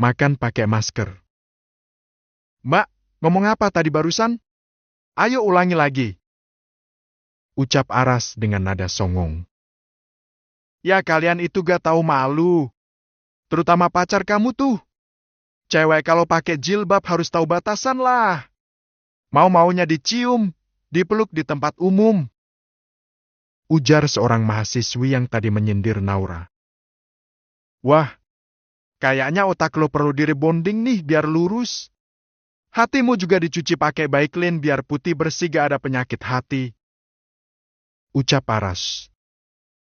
makan pakai masker. Mbak, ngomong apa tadi barusan? Ayo ulangi lagi. Ucap Aras dengan nada songong. Ya kalian itu gak tahu malu. Terutama pacar kamu tuh. Cewek kalau pakai jilbab harus tahu batasan lah. Mau-maunya dicium, dipeluk di tempat umum. Ujar seorang mahasiswi yang tadi menyindir Naura. Wah, kayaknya otak lo perlu direbonding nih biar lurus. Hatimu juga dicuci pakai Baiklin biar putih bersih gak ada penyakit hati. Ucap Aras.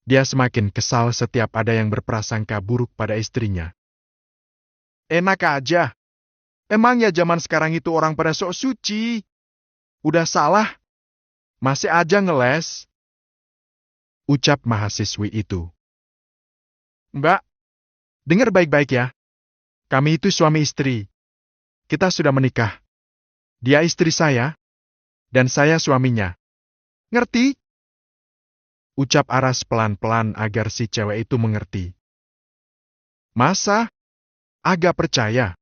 Dia semakin kesal setiap ada yang berprasangka buruk pada istrinya. Enak aja. Emangnya zaman sekarang itu orang pada sok suci? Udah salah. Masih aja ngeles. Ucap mahasiswi itu. Mbak, dengar baik-baik ya. Kami itu suami istri. Kita sudah menikah. Dia istri saya, dan saya suaminya. Ngerti? Ucap Aras pelan-pelan agar si cewek itu mengerti. Masa? Agak percaya.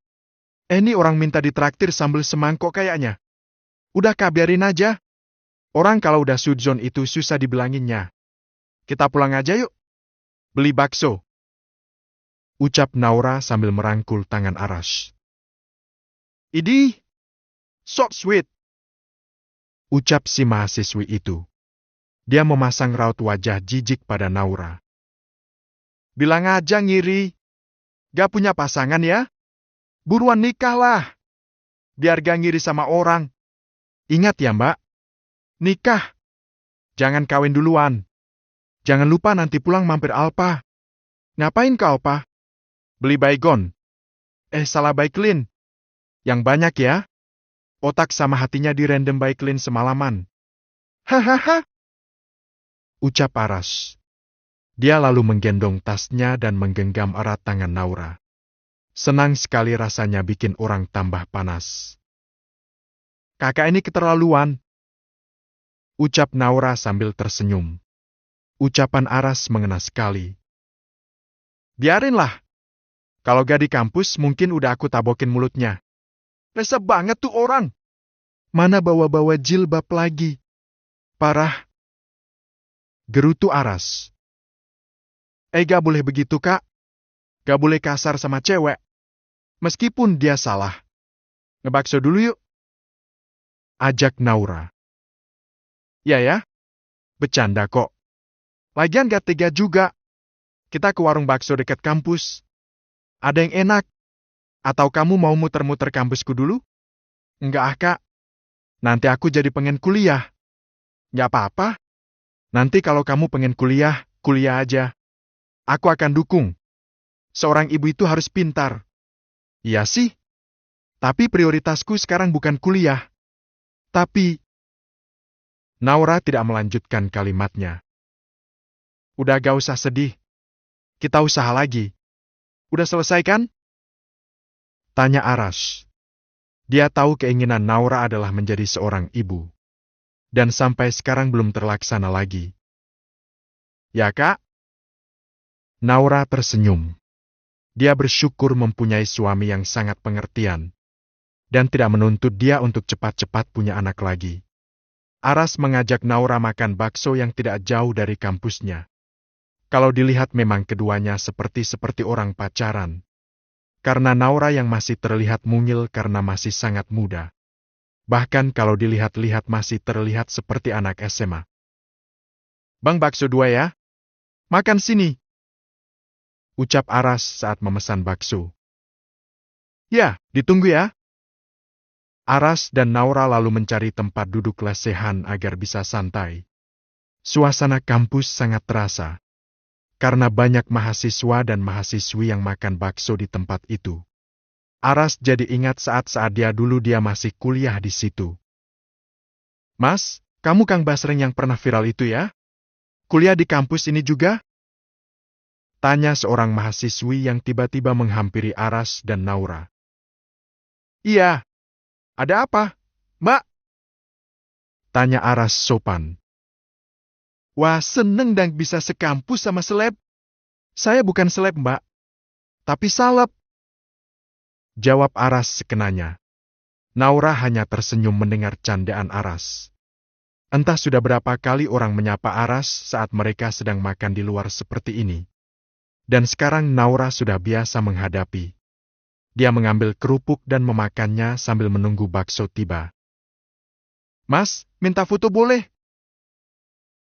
Ini orang minta ditraktir sambil semangkok kayaknya. Udah biarin aja. Orang kalau udah sudzon itu susah dibilanginnya. Kita pulang aja yuk. Beli bakso. Ucap Naura sambil merangkul tangan Aras. Idih, so sweet. Ucap si mahasiswi itu. Dia memasang raut wajah jijik pada Naura. Bilang aja ngiri. Gak punya pasangan ya? Buruan nikah lah. Biar gak ngiri sama orang. Ingat ya mbak. Nikah. Jangan kawin duluan. Jangan lupa nanti pulang mampir Alpa. Ngapain ke Alpa? Beli baygon. Salah Baiklin. Yang banyak ya. Otak sama hatinya direndam Baiklin semalaman. Hahaha. Ucap Aras. Dia lalu menggendong tasnya dan menggenggam erat tangan Naura. Senang sekali rasanya bikin orang tambah panas. Kakak ini keterlaluan. Ucap Naura sambil tersenyum. Ucapan Aras mengena sekali. Biarinlah. Kalau gak di kampus mungkin udah aku tabokin mulutnya. Resep banget tuh orang. Mana bawa-bawa jilbab lagi. Parah. Gerutu Aras. Gak boleh begitu kak. Gak boleh kasar sama cewek. Meskipun dia salah. Ngebakso dulu yuk. Ajak Naura. Ya. Bercanda kok. Lagian gak tega juga. Kita ke warung bakso dekat kampus. Ada yang enak. Atau kamu mau muter-muter kampusku dulu? Enggak kak. Nanti aku jadi pengen kuliah. Gak apa-apa. Nanti kalau kamu pengen kuliah, kuliah aja. Aku akan dukung. Seorang ibu itu harus pintar. Iya sih. Tapi prioritasku sekarang bukan kuliah. Tapi... Naura tidak melanjutkan kalimatnya. Udah gak usah sedih. Kita usaha lagi. Udah selesai kan? Tanya Aras. Dia tahu keinginan Naura adalah menjadi seorang ibu. Dan sampai sekarang belum terlaksana lagi. Ya kak? Naura tersenyum. Dia bersyukur mempunyai suami yang sangat pengertian. Dan tidak menuntut dia untuk cepat-cepat punya anak lagi. Aras mengajak Naura makan bakso yang tidak jauh dari kampusnya. Kalau dilihat memang keduanya seperti orang pacaran. Karena Naura yang masih terlihat mungil karena masih sangat muda. Bahkan kalau dilihat-lihat masih terlihat seperti anak SMA. Bang bakso 2 ya? Makan sini. Ucap Aras saat memesan bakso. Ya, ditunggu ya. Aras dan Naura lalu mencari tempat duduk lesehan agar bisa santai. Suasana kampus sangat terasa. Karena banyak mahasiswa dan mahasiswi yang makan bakso di tempat itu. Aras jadi ingat saat-saat dia masih kuliah di situ. Mas, kamu Kang Basreng yang pernah viral itu ya? Kuliah di kampus ini juga? Tanya seorang mahasiswi yang tiba-tiba menghampiri Aras dan Naura. Iya. Ada apa, Mbak? Tanya Aras sopan. Wah, seneng dan bisa sekampus sama seleb. Saya bukan seleb, Mbak. Tapi salep. Jawab Aras sekenanya. Naura hanya tersenyum mendengar candaan Aras. Entah sudah berapa kali orang menyapa Aras saat mereka sedang makan di luar seperti ini. Dan sekarang Naura sudah biasa menghadapi. Dia mengambil kerupuk dan memakannya sambil menunggu bakso tiba. "Mas, minta foto boleh?"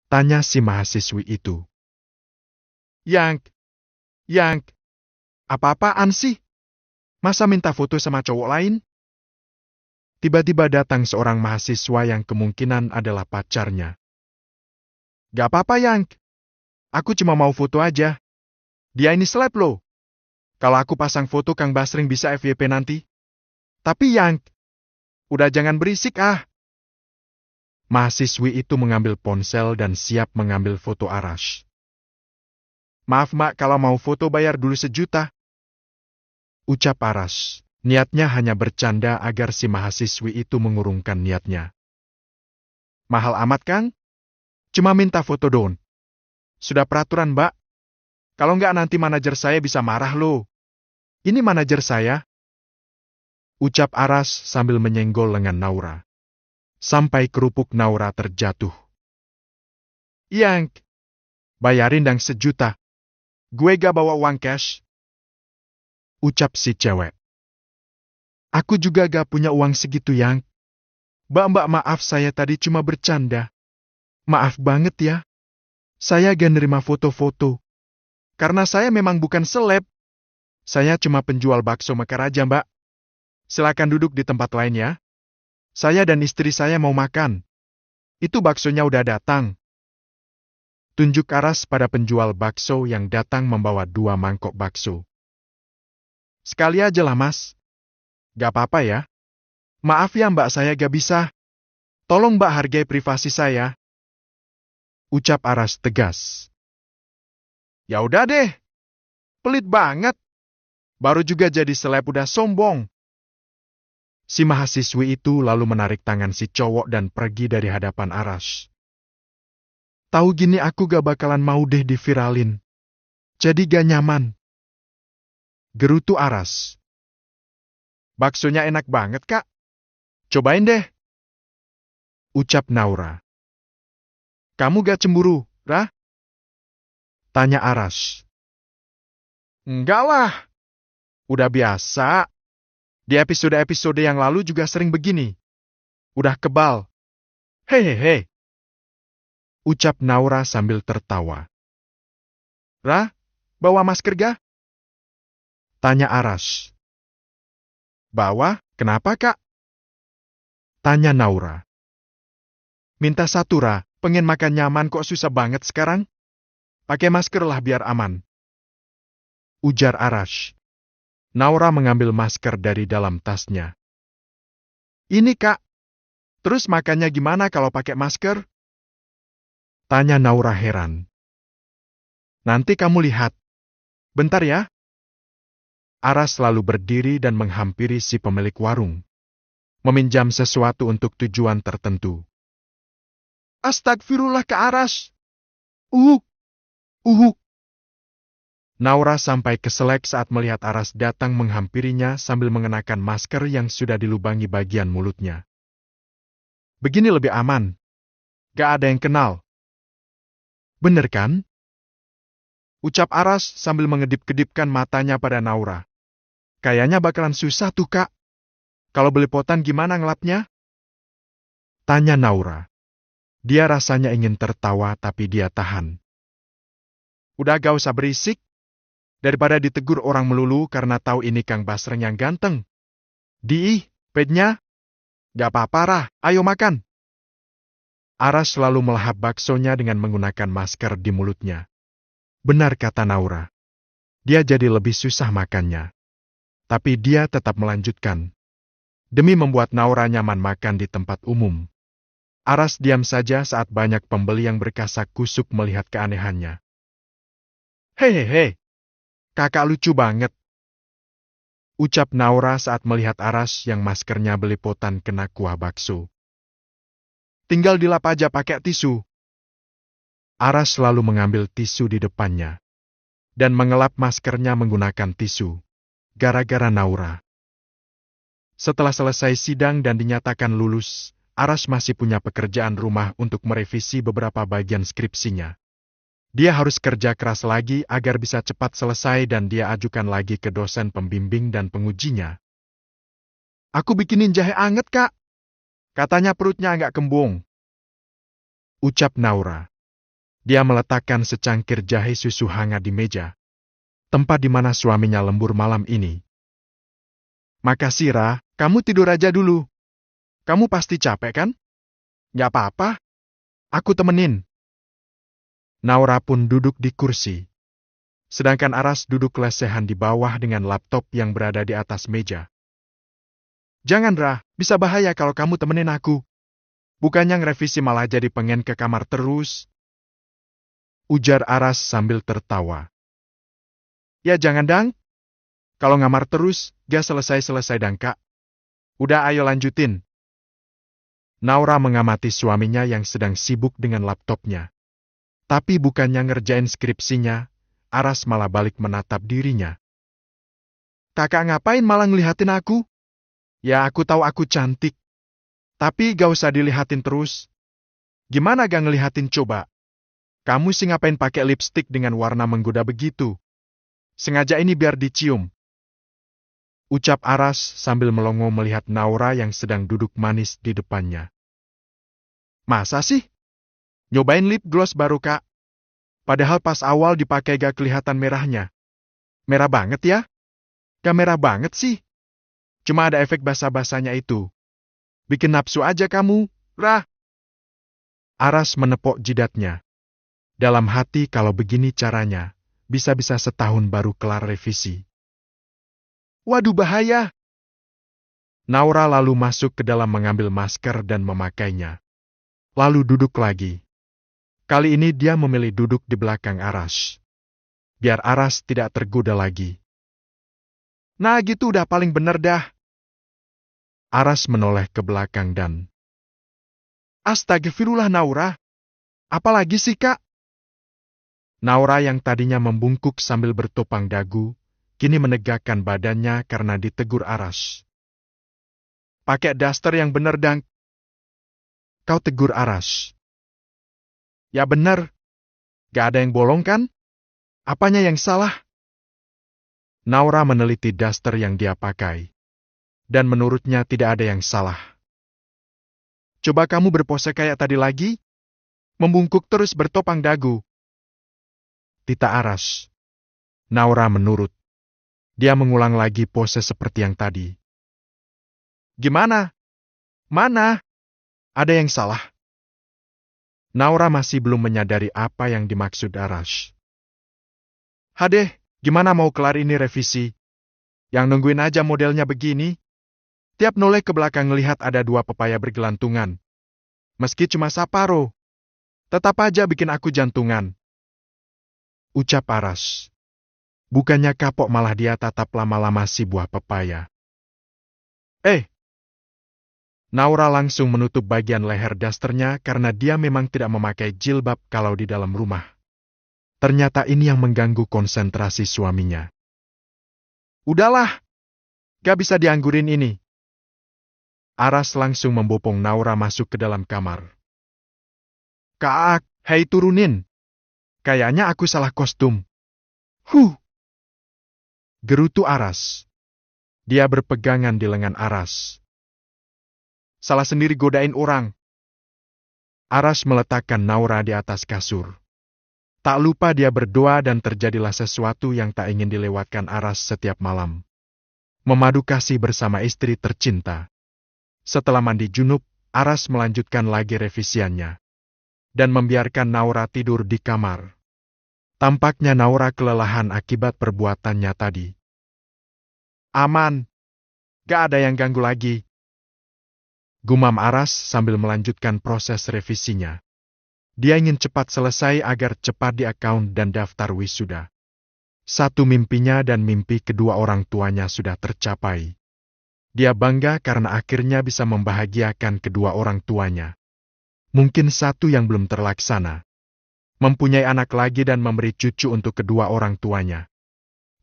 tanya si mahasiswi itu. Yang, apa-apaan sih? Masa minta foto sama cowok lain? Tiba-tiba datang seorang mahasiswa yang kemungkinan adalah pacarnya. "Gak apa-apa, Yang. Aku cuma mau foto aja. Dia ini seleb loh. Kalau aku pasang foto Kang Basring bisa FYP nanti. Tapi Yang, udah jangan berisik ah." Mahasiswi itu mengambil ponsel dan siap mengambil foto Aras. "Maaf Mak, kalau mau foto bayar dulu 1 juta. Ucap Aras. Niatnya hanya bercanda agar si mahasiswi itu mengurungkan niatnya. "Mahal amat Kang? Cuma minta foto doang. Sudah peraturan Mbak. Kalau nggak nanti manajer saya bisa marah loh. Ini manajer saya." Ucap Aras sambil menyenggol lengan Naura. Sampai kerupuk Naura terjatuh. "Yang, bayarin dang 1 juta. Gue gak bawa uang cash." Ucap si cewek. "Aku juga gak punya uang segitu Yang. Mbak, maaf saya tadi cuma bercanda. Maaf banget ya. Saya gak nerima foto-foto. Karena saya memang bukan seleb. Saya cuma penjual bakso mekar aja Mbak. Silakan duduk di tempat lain ya. Saya dan istri saya mau makan. Itu baksonya udah datang." Tunjuk Aras pada penjual bakso yang datang membawa 2 mangkok bakso. "Sekali aja lah Mas. Gak apa-apa ya. Maaf ya Mbak, saya gak bisa. Tolong Mbak hargai privasi saya." Ucap Aras tegas. "Ya udah deh. Pelit banget. Baru juga jadi seleb udah sombong." Si mahasiswi itu lalu menarik tangan si cowok dan pergi dari hadapan Aras. "Tahu gini aku gak bakalan mau deh diviralin. Jadi gak nyaman." Gerutu Aras. "Baksonya enak banget Kak. Cobain deh." Ucap Naura. "Kamu gak cemburu, Rah?" tanya Aras. "Enggak lah. Udah biasa. Di episode-episode yang lalu juga sering begini. Udah kebal. Hehehe." Ucap Naura sambil tertawa. "Rah, bawa masker gak?" tanya Aras. "Bawa, kenapa Kak?" tanya Naura. "Minta 1 Rah, pengen makan nyaman kok susah banget sekarang. Pakai masker lah biar aman." Ujar Aras. Naura mengambil masker dari dalam tasnya. "Ini Kak, terus makannya gimana kalau pakai masker?" tanya Naura heran. "Nanti kamu lihat. Bentar ya." Aras lalu berdiri dan menghampiri si pemilik warung. Meminjam sesuatu untuk tujuan tertentu. "Astagfirullah Kak Aras. Uhuk. Naura sampai keselek saat melihat Aras datang menghampirinya sambil mengenakan masker yang sudah dilubangi bagian mulutnya. "Begini lebih aman. Gak ada yang kenal. Bener kan?" Ucap Aras sambil mengedip-kedipkan matanya pada Naura. "Kayaknya bakalan susah tuh Kak. Kalau belepotan gimana ngelapnya?" tanya Naura. Dia rasanya ingin tertawa tapi dia tahan. "Udah gak usah berisik. Daripada ditegur orang melulu karena tahu ini Kang Basreng yang ganteng. Pednya. Gak apa-apa Rah, ayo makan." Aras selalu melahap baksonya dengan menggunakan masker di mulutnya. Benar kata Naura. Dia jadi lebih susah makannya. Tapi dia tetap melanjutkan. Demi membuat Naura nyaman makan di tempat umum. Aras diam saja saat banyak pembeli yang berkasak kusuk melihat keanehannya. "Hehehe. Kakak lucu banget." Ucap Naura saat melihat Aras yang maskernya belepotan kena kuah bakso. "Tinggal dilap aja pakai tisu." Aras lalu mengambil tisu di depannya. Dan mengelap maskernya menggunakan tisu. Gara-gara Naura. Setelah selesai sidang dan dinyatakan lulus, Aras masih punya pekerjaan rumah untuk merevisi beberapa bagian skripsinya. Dia harus kerja keras lagi agar bisa cepat selesai dan dia ajukan lagi ke dosen pembimbing dan pengujinya. Aku bikinin jahe anget, Kak. Katanya perutnya agak kembung. Ucap Naura. Dia meletakkan secangkir jahe susu hangat di meja, tempat di mana suaminya lembur malam ini. Makasih, Ra. Kamu tidur aja dulu. Kamu pasti capek, kan? Nggak apa-apa. Aku temenin. Naura pun duduk di kursi. Sedangkan Aras duduk lesehan di bawah dengan laptop yang berada di atas meja. Jangan, Ra. Bisa bahaya kalau kamu temenin aku. Bukannya ngerevisi malah jadi pengen ke kamar terus. Ujar Aras sambil tertawa. Ya jangan dang. Kalau ngamar terus, gak selesai-selesai dang, Kak. Udah ayo lanjutin. Naura mengamati suaminya yang sedang sibuk dengan laptopnya. Tapi bukannya ngerjain skripsinya, Aras malah balik menatap dirinya. Kakak ngapain malah ngelihatin aku? Ya aku tahu aku cantik. Tapi gak usah dilihatin terus. Gimana gak ngelihatin coba? Kamu sih ngapain pakai lipstik dengan warna menggoda begitu? Sengaja ini biar dicium. Ucap Aras sambil melongo melihat Naura yang sedang duduk manis di depannya. Masa sih? Nyobain lip gloss baru, Kak. Padahal pas awal dipakai gak kelihatan merahnya. Merah banget ya? Gak merah banget sih. Cuma ada efek basa-basanya itu. Bikin nafsu aja kamu, Ra. Aras menepuk jidatnya. Dalam hati kalau begini caranya, bisa-bisa setahun baru kelar revisi. Waduh bahaya. Naura lalu masuk ke dalam mengambil masker dan memakainya. Lalu duduk lagi. Kali ini dia memilih duduk di belakang Aras. Biar Aras tidak tergoda lagi. Nah gitu udah paling bener dah. Aras menoleh ke belakang dan... Astagfirullah Naura. Apalagi sih, Kak? Naura yang tadinya membungkuk sambil bertopang dagu, kini menegakkan badannya karena ditegur Aras. Pakai daster yang bener dang. Kau tegur Aras. Ya bener. Gak ada yang bolong kan? Apanya yang salah? Naura meneliti daster yang dia pakai. Dan menurutnya tidak ada yang salah. Coba kamu berpose kayak tadi lagi. Membungkuk terus bertopang dagu. Tita Aras. Naura menurut. Dia mengulang lagi pose seperti yang tadi. Gimana? Mana? Ada yang salah? Naura masih belum menyadari apa yang dimaksud Aras. Hadeh, gimana mau kelar ini revisi? Yang nungguin aja modelnya begini. Tiap noleh ke belakang lihat ada 2 pepaya bergelantungan. Meski cuma saparo. Tetap aja bikin aku jantungan. Ucap Aras. Bukannya kapok malah dia tatap lama-lama si buah pepaya. Naura langsung menutup bagian leher dasternya karena dia memang tidak memakai jilbab kalau di dalam rumah. Ternyata ini yang mengganggu konsentrasi suaminya. Udahlah, gak bisa dianggurin ini. Aras langsung membopong Naura masuk ke dalam kamar. Kak, hei turunin. Kayaknya aku salah kostum. Gerutu Aras. Dia berpegangan di lengan Aras. Salah sendiri godain orang. Aras meletakkan Naura di atas kasur. Tak lupa dia berdoa dan terjadilah sesuatu yang tak ingin dilewatkan Aras setiap malam. Memadu kasih bersama istri tercinta. Setelah mandi junub, Aras melanjutkan lagi revisiannya. Dan membiarkan Naura tidur di kamar. Tampaknya Naura kelelahan akibat perbuatannya tadi. Aman. Gak ada yang ganggu lagi. Gumam Aras sambil melanjutkan proses revisinya. Dia ingin cepat selesai agar cepat di account dan daftar wisuda. Satu mimpinya dan mimpi kedua orang tuanya sudah tercapai. Dia bangga karena akhirnya bisa membahagiakan kedua orang tuanya. Mungkin satu yang belum terlaksana. Mempunyai anak lagi dan memberi cucu untuk kedua orang tuanya.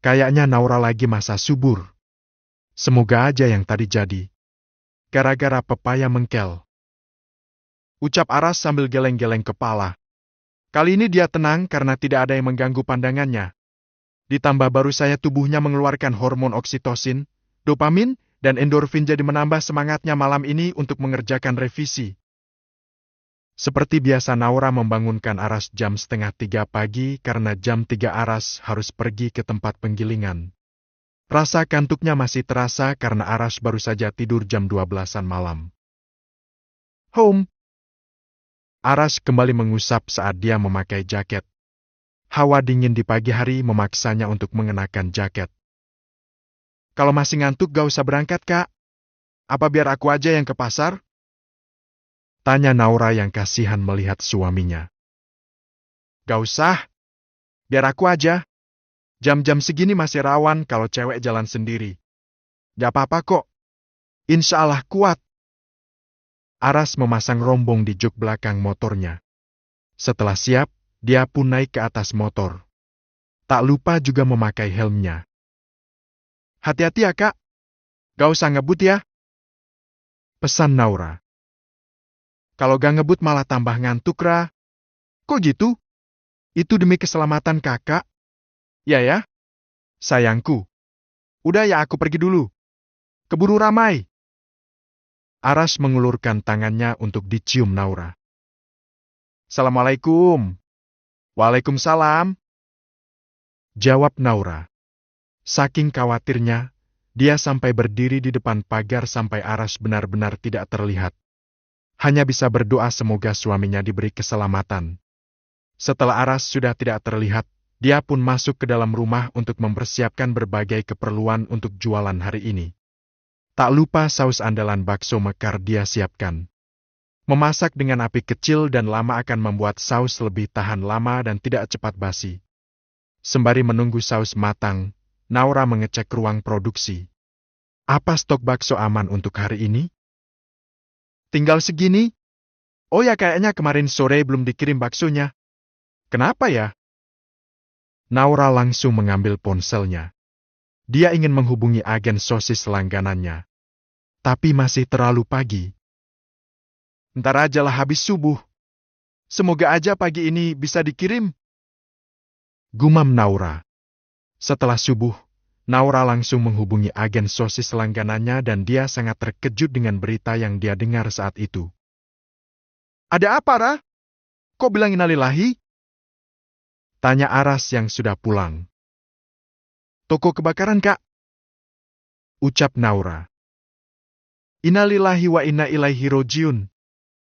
Kayaknya Naura lagi masa subur. Semoga aja yang tadi jadi. Gara-gara pepaya mengkel. Ucap Aras sambil geleng-geleng kepala. Kali ini dia tenang karena tidak ada yang mengganggu pandangannya. Ditambah baru saja tubuhnya mengeluarkan hormon oksitosin, dopamin, dan endorfin jadi menambah semangatnya malam ini untuk mengerjakan revisi. Seperti biasa Naura membangunkan Aras jam 2:30 pagi karena jam 3 Aras harus pergi ke tempat penggilingan. Rasa kantuknya masih terasa karena Aras baru saja tidur jam 12-an malam. Home. Aras kembali mengusap saat dia memakai jaket. Hawa dingin di pagi hari memaksanya untuk mengenakan jaket. Kalau masih ngantuk gak usah berangkat, Kak. Apa biar aku aja yang ke pasar? Tanya Naura yang kasihan melihat suaminya. Gak usah. Biar aku aja. Jam-jam segini masih rawan kalau cewek jalan sendiri. Gak apa-apa kok. Insya Allah kuat. Aras memasang rombong di jok belakang motornya. Setelah siap, dia pun naik ke atas motor. Tak lupa juga memakai helmnya. Hati-hati ya, Kak. Gak usah ngebut ya. Pesan Naura. Kalau gak ngebut malah tambah ngantuk, Ra. Kok gitu? Itu demi keselamatan kakak. Ya, sayangku. Udah ya aku pergi dulu. Keburu ramai. Aras mengulurkan tangannya untuk dicium Naura. Assalamualaikum. Waalaikumsalam. Jawab Naura. Saking khawatirnya, dia sampai berdiri di depan pagar sampai Aras benar-benar tidak terlihat. Hanya bisa berdoa semoga suaminya diberi keselamatan. Setelah Aras sudah tidak terlihat, dia pun masuk ke dalam rumah untuk mempersiapkan berbagai keperluan untuk jualan hari ini. Tak lupa saus andalan bakso mekar dia siapkan. Memasak dengan api kecil dan lama akan membuat saus lebih tahan lama dan tidak cepat basi. Sembari menunggu saus matang, Naura mengecek ruang produksi. Apa stok bakso aman untuk hari ini? Tinggal segini? Oh ya kayaknya kemarin sore belum dikirim baksonya. Kenapa ya? Naura langsung mengambil ponselnya. Dia ingin menghubungi agen sosis langganannya. Tapi masih terlalu pagi. Ntar aja lah habis subuh. Semoga aja pagi ini bisa dikirim. Gumam Naura. Setelah subuh, Naura langsung menghubungi agen sosis langganannya dan dia sangat terkejut dengan berita yang dia dengar saat itu. Ada apa, Ra? Kok bilang innalillahi? Tanya Aras yang sudah pulang. Toko kebakaran, Kak. Ucap Naura. Innalillahi wa inna ilaihi rojiun.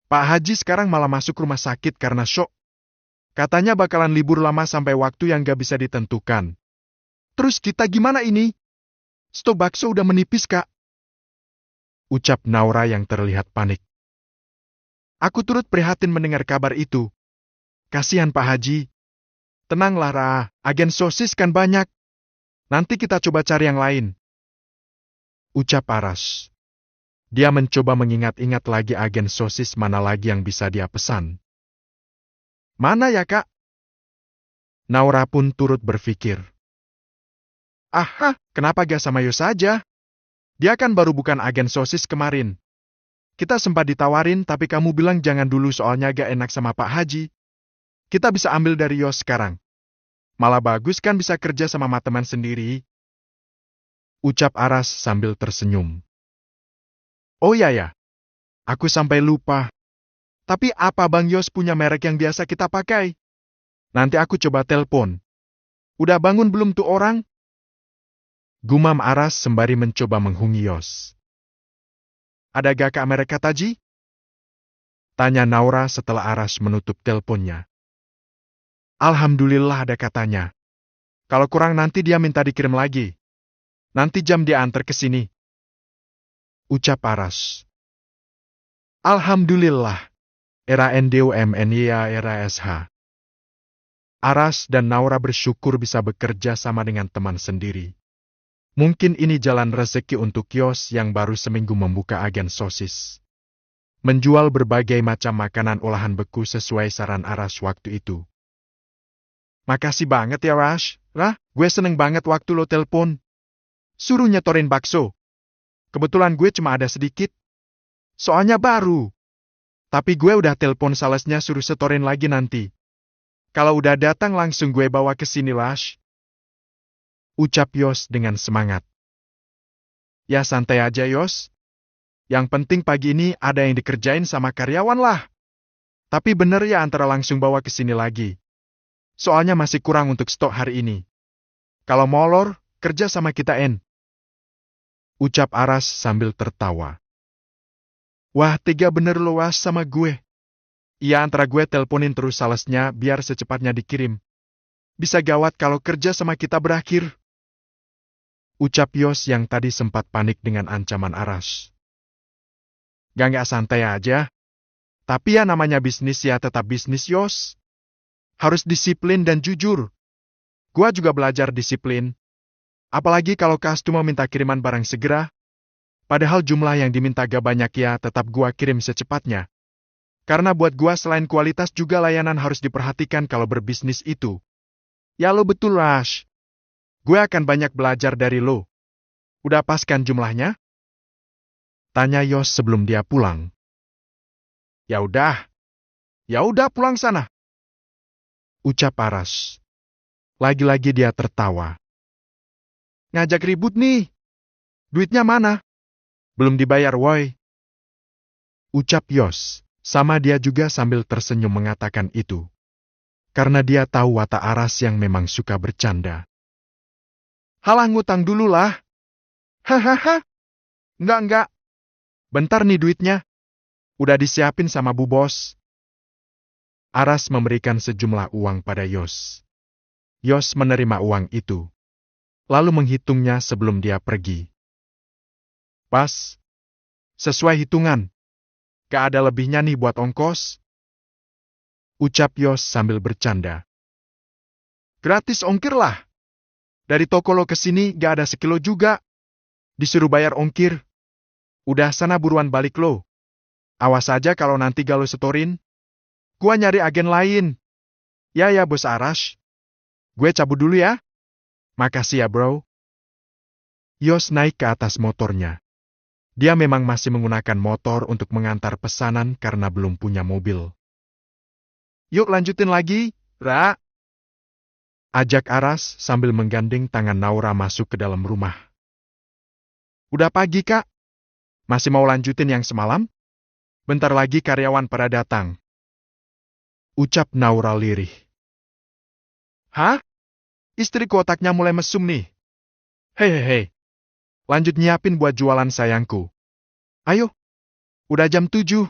Pak Haji sekarang malah masuk rumah sakit karena syok. Katanya bakalan libur lama sampai waktu yang gak bisa ditentukan. Terus kita gimana ini? Stok bakso udah menipis, Kak. Ucap Naura yang terlihat panik. Aku turut prihatin mendengar kabar itu. Kasihan Pak Haji. Tenanglah, Ra. Agen sosis kan banyak. Nanti kita coba cari yang lain. Ucap Aras. Dia mencoba mengingat-ingat lagi agen sosis mana lagi yang bisa dia pesan. Mana ya, Kak? Naura pun turut berpikir. Aha, kenapa gak sama Yo saja? Dia kan baru bukan agen sosis kemarin. Kita sempat ditawarin tapi kamu bilang jangan dulu soalnya gak enak sama Pak Haji. Kita bisa ambil dari Yos sekarang. Malah bagus kan bisa kerja sama teman sendiri. Ucap Aras sambil tersenyum. Oh ya, aku sampai lupa. Tapi apa Bang Yos punya merek yang biasa kita pakai? Nanti aku coba telepon. Udah bangun belum tuh orang? Gumam Aras sembari mencoba menghubungi Yos. Ada gak Kak merek Taji? Tanya Naura setelah Aras menutup teleponnya. Alhamdulillah ada katanya. Kalau kurang nanti dia minta dikirim lagi. Nanti jam dia antar ke sini. Ucap Aras. Alhamdulillah. Era NDUMNIA era SH. Aras dan Naura bersyukur bisa bekerja sama dengan teman sendiri. Mungkin ini jalan rezeki untuk Yos yang baru seminggu membuka agen sosis. Menjual berbagai macam makanan olahan beku sesuai saran Aras waktu itu. Makasih banget ya, Rash. Gue seneng banget waktu lo telepon. Suruh nyetorin bakso. Kebetulan gue cuma ada sedikit. Soalnya baru. Tapi gue udah telepon salesnya suruh setorin lagi nanti. Kalau udah datang langsung gue bawa ke sini, Lash. Ucap Yos dengan semangat. Ya santai aja, Yos. Yang penting pagi ini ada yang dikerjain sama karyawan lah. Tapi bener ya antara langsung bawa ke sini lagi. Soalnya masih kurang untuk stok hari ini. Kalau molor, kerja sama kita, En. Ucap Aras sambil tertawa. Wah, tega bener lo, Was, sama gue. Iya, antara gue teleponin terus salesnya biar secepatnya dikirim. Bisa gawat kalau kerja sama kita berakhir. Ucap Yos yang tadi sempat panik dengan ancaman Aras. Nggak santai aja. Tapi ya namanya bisnis ya tetap bisnis, Yos. Harus disiplin dan jujur. Gua juga belajar disiplin. Apalagi kalau customer minta kiriman barang segera. Padahal jumlah yang diminta gak banyak ya tetap gua kirim secepatnya. Karena buat gua selain kualitas juga layanan harus diperhatikan kalau berbisnis itu. Ya lo betul, Rash. Gue akan banyak belajar dari lo. Udah pas kan jumlahnya? Tanya Yos sebelum dia pulang. Ya udah pulang sana. Ucap Aras. Lagi-lagi dia tertawa. Ngajak ribut nih. Duitnya mana? Belum dibayar, woi. Ucap Yos. Sama dia juga sambil tersenyum mengatakan itu. Karena dia tahu watak Aras yang memang suka bercanda. Halah, ngutang dulu lah. Hahaha. Enggak. Bentar nih duitnya. Udah disiapin sama Bu Bos. Aras memberikan sejumlah uang pada Yos. Yos menerima uang itu. Lalu menghitungnya sebelum dia pergi. Pas. Sesuai hitungan. Gak ada lebihnya nih buat ongkos. Ucap Yos sambil bercanda. Gratis ongkir lah. Dari toko lo ke sini gak ada sekilo juga. Disuruh bayar ongkir. Udah sana buruan balik lo. Awas aja kalau nanti gak lo setorin. Gua nyari agen lain. Ya Bos Aras. Gue cabut dulu ya. Makasih ya, bro. Yos naik ke atas motornya. Dia memang masih menggunakan motor untuk mengantar pesanan karena belum punya mobil. Yuk lanjutin lagi, Ra. Ajak Aras sambil menggandeng tangan Naura masuk ke dalam rumah. Udah pagi, Kak. Masih mau lanjutin yang semalam? Bentar lagi karyawan pada datang. Ucap Naura lirih. Hah? Istri kotaknya mulai mesum nih. Hei. Lanjut nyiapin buat jualan sayangku. Ayo. Udah jam 7.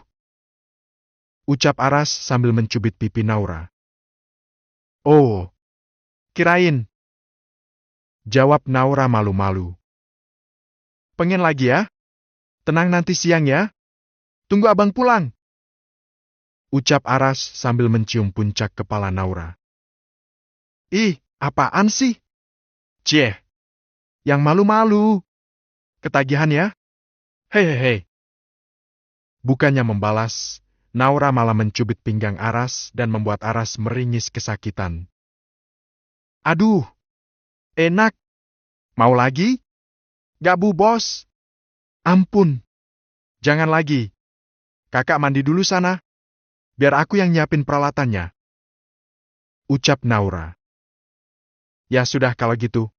Ucap Aras sambil mencubit pipi Naura. Oh. Kirain. Jawab Naura malu-malu. Pengen lagi ya? Tenang nanti siang ya. Tunggu abang pulang. Ucap Aras sambil mencium puncak kepala Naura. Ih, apaan sih? Cie. Yang malu-malu. Ketagihan ya? Hei. Bukannya membalas, Naura malah mencubit pinggang Aras dan membuat Aras meringis kesakitan. Aduh. Enak. Mau lagi? Gak, Bu Bos. Ampun. Jangan lagi. Kakak mandi dulu sana. Biar aku yang nyiapin peralatannya. Ucap Naura. Ya sudah kalau gitu.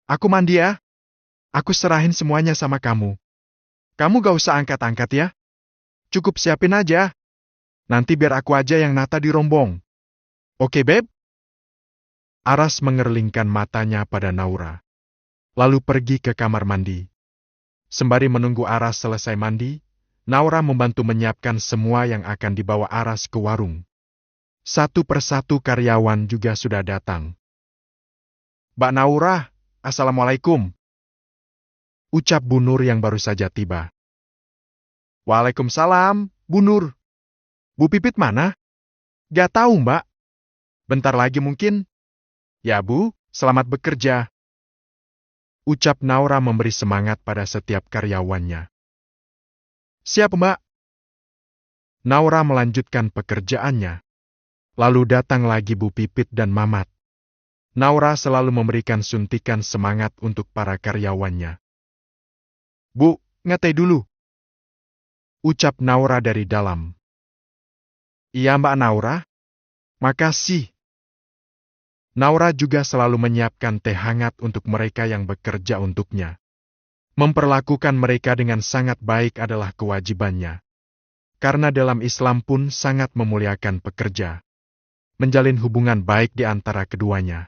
Aku mandi ya. Aku serahin semuanya sama kamu. Kamu gak usah angkat-angkat ya. Cukup siapin aja. Nanti biar aku aja yang nata di rombong. Oke, Beb? Aras mengerlingkan matanya pada Naura. Lalu pergi ke kamar mandi. Sembari menunggu Aras selesai mandi, Naura membantu menyiapkan semua yang akan dibawa Aras ke warung. Satu persatu karyawan juga sudah datang. Mbak Naura, Assalamualaikum. Ucap Bu Nur yang baru saja tiba. Waalaikumsalam, Bu Nur. Bu Pipit mana? Gak tahu, Mbak. Bentar lagi mungkin. Ya, Bu, selamat bekerja. Ucap Naura memberi semangat pada setiap karyawannya. Siap, Mbak. Naura melanjutkan pekerjaannya. Lalu datang lagi Bu Pipit dan Mamat. Naura selalu memberikan suntikan semangat untuk para karyawannya. Bu, ngeteh dulu. Ucap Naura dari dalam. Iya Mbak Naura, makasih. Naura juga selalu menyiapkan teh hangat untuk mereka yang bekerja untuknya. Memperlakukan mereka dengan sangat baik adalah kewajibannya. Karena dalam Islam pun sangat memuliakan pekerja. Menjalin hubungan baik di antara keduanya.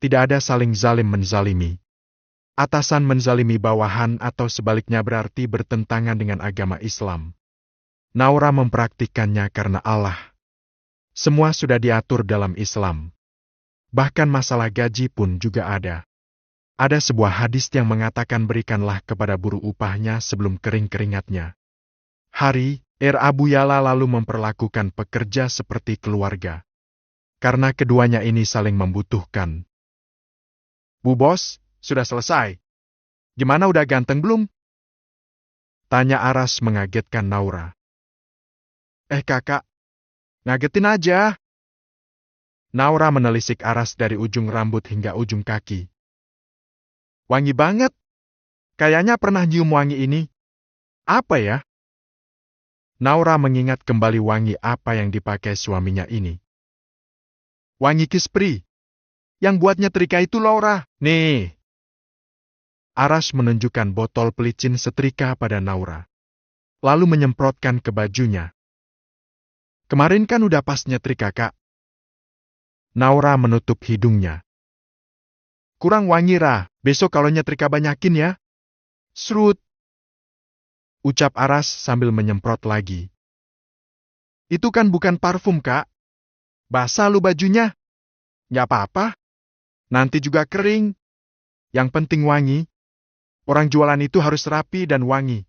Tidak ada saling zalim menzalimi. Atasan menzalimi bawahan atau sebaliknya berarti bertentangan dengan agama Islam. Naura mempraktikkannya karena Allah. Semua sudah diatur dalam Islam. Bahkan masalah gaji pun juga ada. Ada sebuah hadis yang mengatakan berikanlah kepada buruh upahnya sebelum kering keringatnya. Hari, Abu Yala lalu memperlakukan pekerja seperti keluarga. Karena keduanya ini saling membutuhkan. Bu Bos, sudah selesai. Gimana udah ganteng belum? Tanya Aras mengagetkan Naura. Kakak, ngagetin aja. Naura menelisik Aras dari ujung rambut hingga ujung kaki. Wangi banget. Kayaknya pernah nyium wangi ini. Apa ya? Naura mengingat kembali wangi apa yang dipakai suaminya ini. Wangi Kispri. Yang buat nyetrika itu Laura. Nih. Aras menunjukkan botol pelicin setrika pada Naura. Lalu menyemprotkan ke bajunya. Kemarin kan udah pas nyetrika, Kak. Naura menutup hidungnya. Kurang wangi, Ra. Besok kalau nyetrika banyakin ya. Serut. Ucap Aras sambil menyemprot lagi. Itu kan bukan parfum, Kak. Basah lu bajunya. Nggak apa-apa. Nanti juga kering. Yang penting wangi. Orang jualan itu harus rapi dan wangi.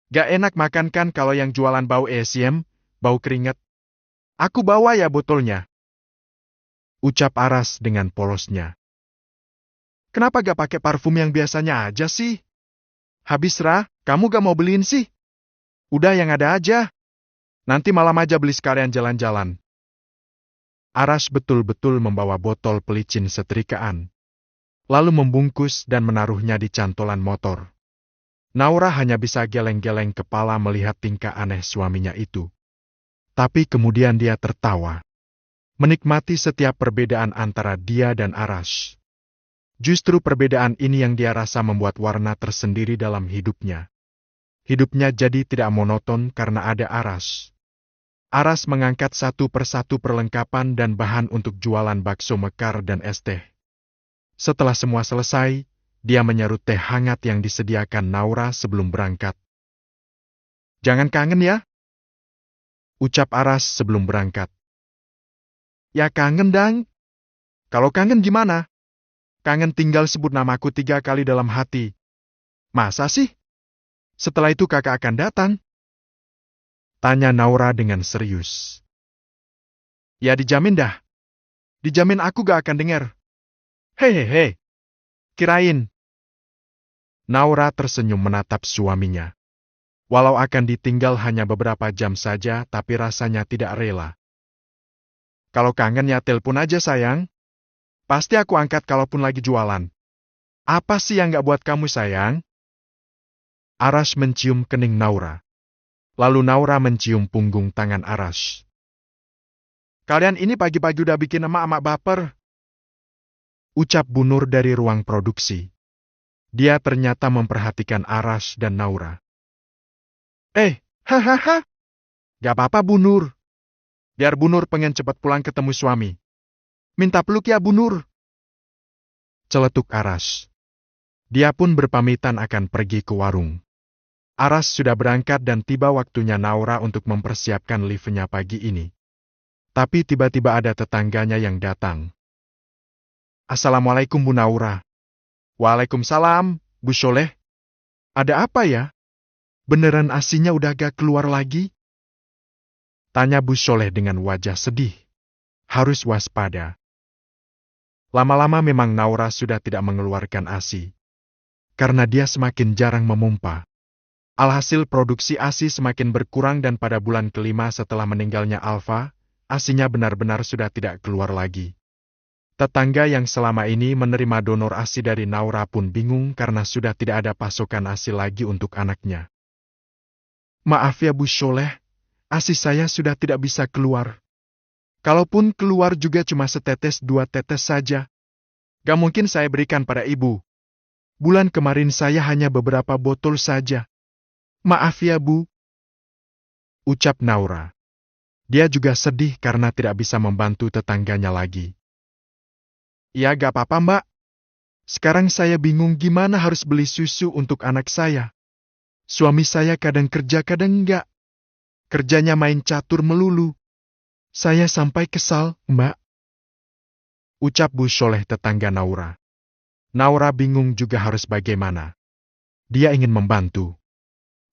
Gak enak makan kan kalau yang jualan bau esiem, bau keringat. Aku bawa ya botolnya. Ucap Aras dengan polosnya. Kenapa gak pakai parfum yang biasanya aja sih? Habis Ra, kamu gak mau beliin sih? Udah yang ada aja. Nanti malam aja beli sekalian jalan-jalan. Aras betul-betul membawa botol pelicin setrikaan. Lalu membungkus dan menaruhnya di cantolan motor. Naura hanya bisa geleng-geleng kepala melihat tingkah aneh suaminya itu. Tapi kemudian dia tertawa. Menikmati setiap perbedaan antara dia dan Aras. Justru perbedaan ini yang dia rasa membuat warna tersendiri dalam hidupnya. Hidupnya jadi tidak monoton karena ada Aras. Aras mengangkat satu persatu perlengkapan dan bahan untuk jualan bakso mekar dan es teh. Setelah semua selesai, dia menyerut teh hangat yang disediakan Naura sebelum berangkat. Jangan kangen ya? Ucap Aras sebelum berangkat. Ya kangen dang. Kalau kangen gimana? Kangen tinggal sebut namaku 3 kali dalam hati. Masa sih? Setelah itu kakak akan datang? Tanya Naura dengan serius. Ya dijamin dah. Dijamin aku gak akan dengar. Hehehe. Kirain. Naura tersenyum menatap suaminya. Walau akan ditinggal hanya beberapa jam saja, tapi rasanya tidak rela. Kalau kangen ya telepon aja sayang. Pasti aku angkat kalaupun lagi jualan. Apa sih yang gak buat kamu sayang? Aras mencium kening Naura. Lalu Naura mencium punggung tangan Aras. Kalian ini pagi-pagi udah bikin emak-emak baper. Ucap Bu Nur dari ruang produksi. Dia ternyata memperhatikan Aras dan Naura. Hahaha. Gak apa-apa Bu Nur. Biar Bu Nur pengen cepat pulang ketemu suami. Minta peluk ya Bu Nur. Celetuk Aras. Dia pun berpamitan akan pergi ke warung. Aras sudah berangkat dan tiba waktunya Naura untuk mempersiapkan liftnya pagi ini. Tapi tiba-tiba ada tetangganya yang datang. Assalamualaikum Bu Naura. Waalaikumsalam, Bu Soleh. Ada apa ya? Beneran asinya udah gak keluar lagi? Tanya Bu Soleh dengan wajah sedih. Harus waspada. Lama-lama memang Naura sudah tidak mengeluarkan ASI. Karena dia semakin jarang memompa. Alhasil produksi ASI semakin berkurang dan pada bulan kelima setelah meninggalnya Alfa, ASInya benar-benar sudah tidak keluar lagi. Tetangga yang selama ini menerima donor ASI dari Naura pun bingung karena sudah tidak ada pasokan ASI lagi untuk anaknya. Maaf ya Bu Sholeh, ASI saya sudah tidak bisa keluar. Kalaupun keluar juga cuma setetes 2 tetes saja. Gak mungkin saya berikan pada ibu. Bulan kemarin saya hanya beberapa botol saja. Maaf ya Bu, ucap Naura. Dia juga sedih karena tidak bisa membantu tetangganya lagi. Ya gak apa-apa Mbak. Sekarang saya bingung gimana harus beli susu untuk anak saya. Suami saya kadang kerja kadang enggak. Kerjanya main catur melulu. Saya sampai kesal, Mbak. Ucap Bu Sholeh tetangga Naura. Naura bingung juga harus bagaimana. Dia ingin membantu.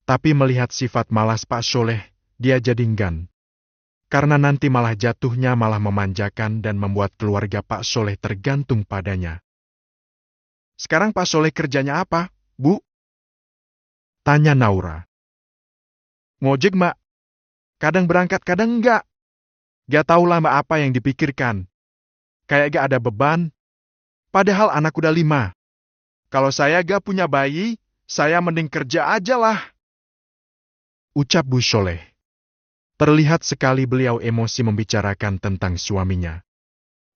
Tapi melihat sifat malas Pak Sholeh, dia jadi enggan. Karena nanti malah jatuhnya malah memanjakan dan membuat keluarga Pak Sholeh tergantung padanya. Sekarang Pak Sholeh kerjanya apa, Bu? Tanya Naura. Ngojek, Mbak. Kadang berangkat, kadang enggak. Gak tahu lah Mbak apa yang dipikirkan. Kayak gak ada beban. Padahal anak udah 5. Kalau saya gak punya bayi, saya mending kerja aja lah. Ucap Bu Sholeh. Terlihat sekali beliau emosi membicarakan tentang suaminya.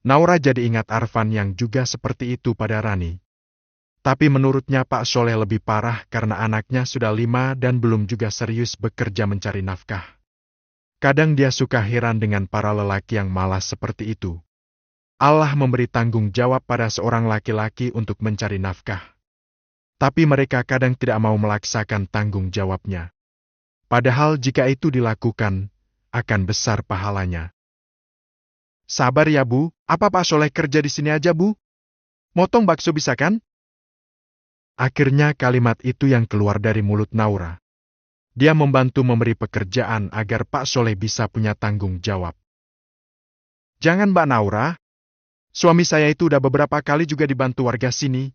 Naura jadi ingat Arfan yang juga seperti itu pada Rani. Tapi menurutnya Pak Sholeh lebih parah karena anaknya sudah 5 dan belum juga serius bekerja mencari nafkah. Kadang dia suka heran dengan para lelaki yang malas seperti itu. Allah memberi tanggung jawab pada seorang laki-laki untuk mencari nafkah. Tapi mereka kadang tidak mau melaksakan tanggung jawabnya. Padahal jika itu dilakukan, akan besar pahalanya. Sabar ya Bu, apa Pak Sholeh kerja di sini aja Bu? Motong bakso bisa kan? Akhirnya kalimat itu yang keluar dari mulut Naura. Dia membantu memberi pekerjaan agar Pak Sholeh bisa punya tanggung jawab. Jangan Mbak Naura. Suami saya itu udah beberapa kali juga dibantu warga sini.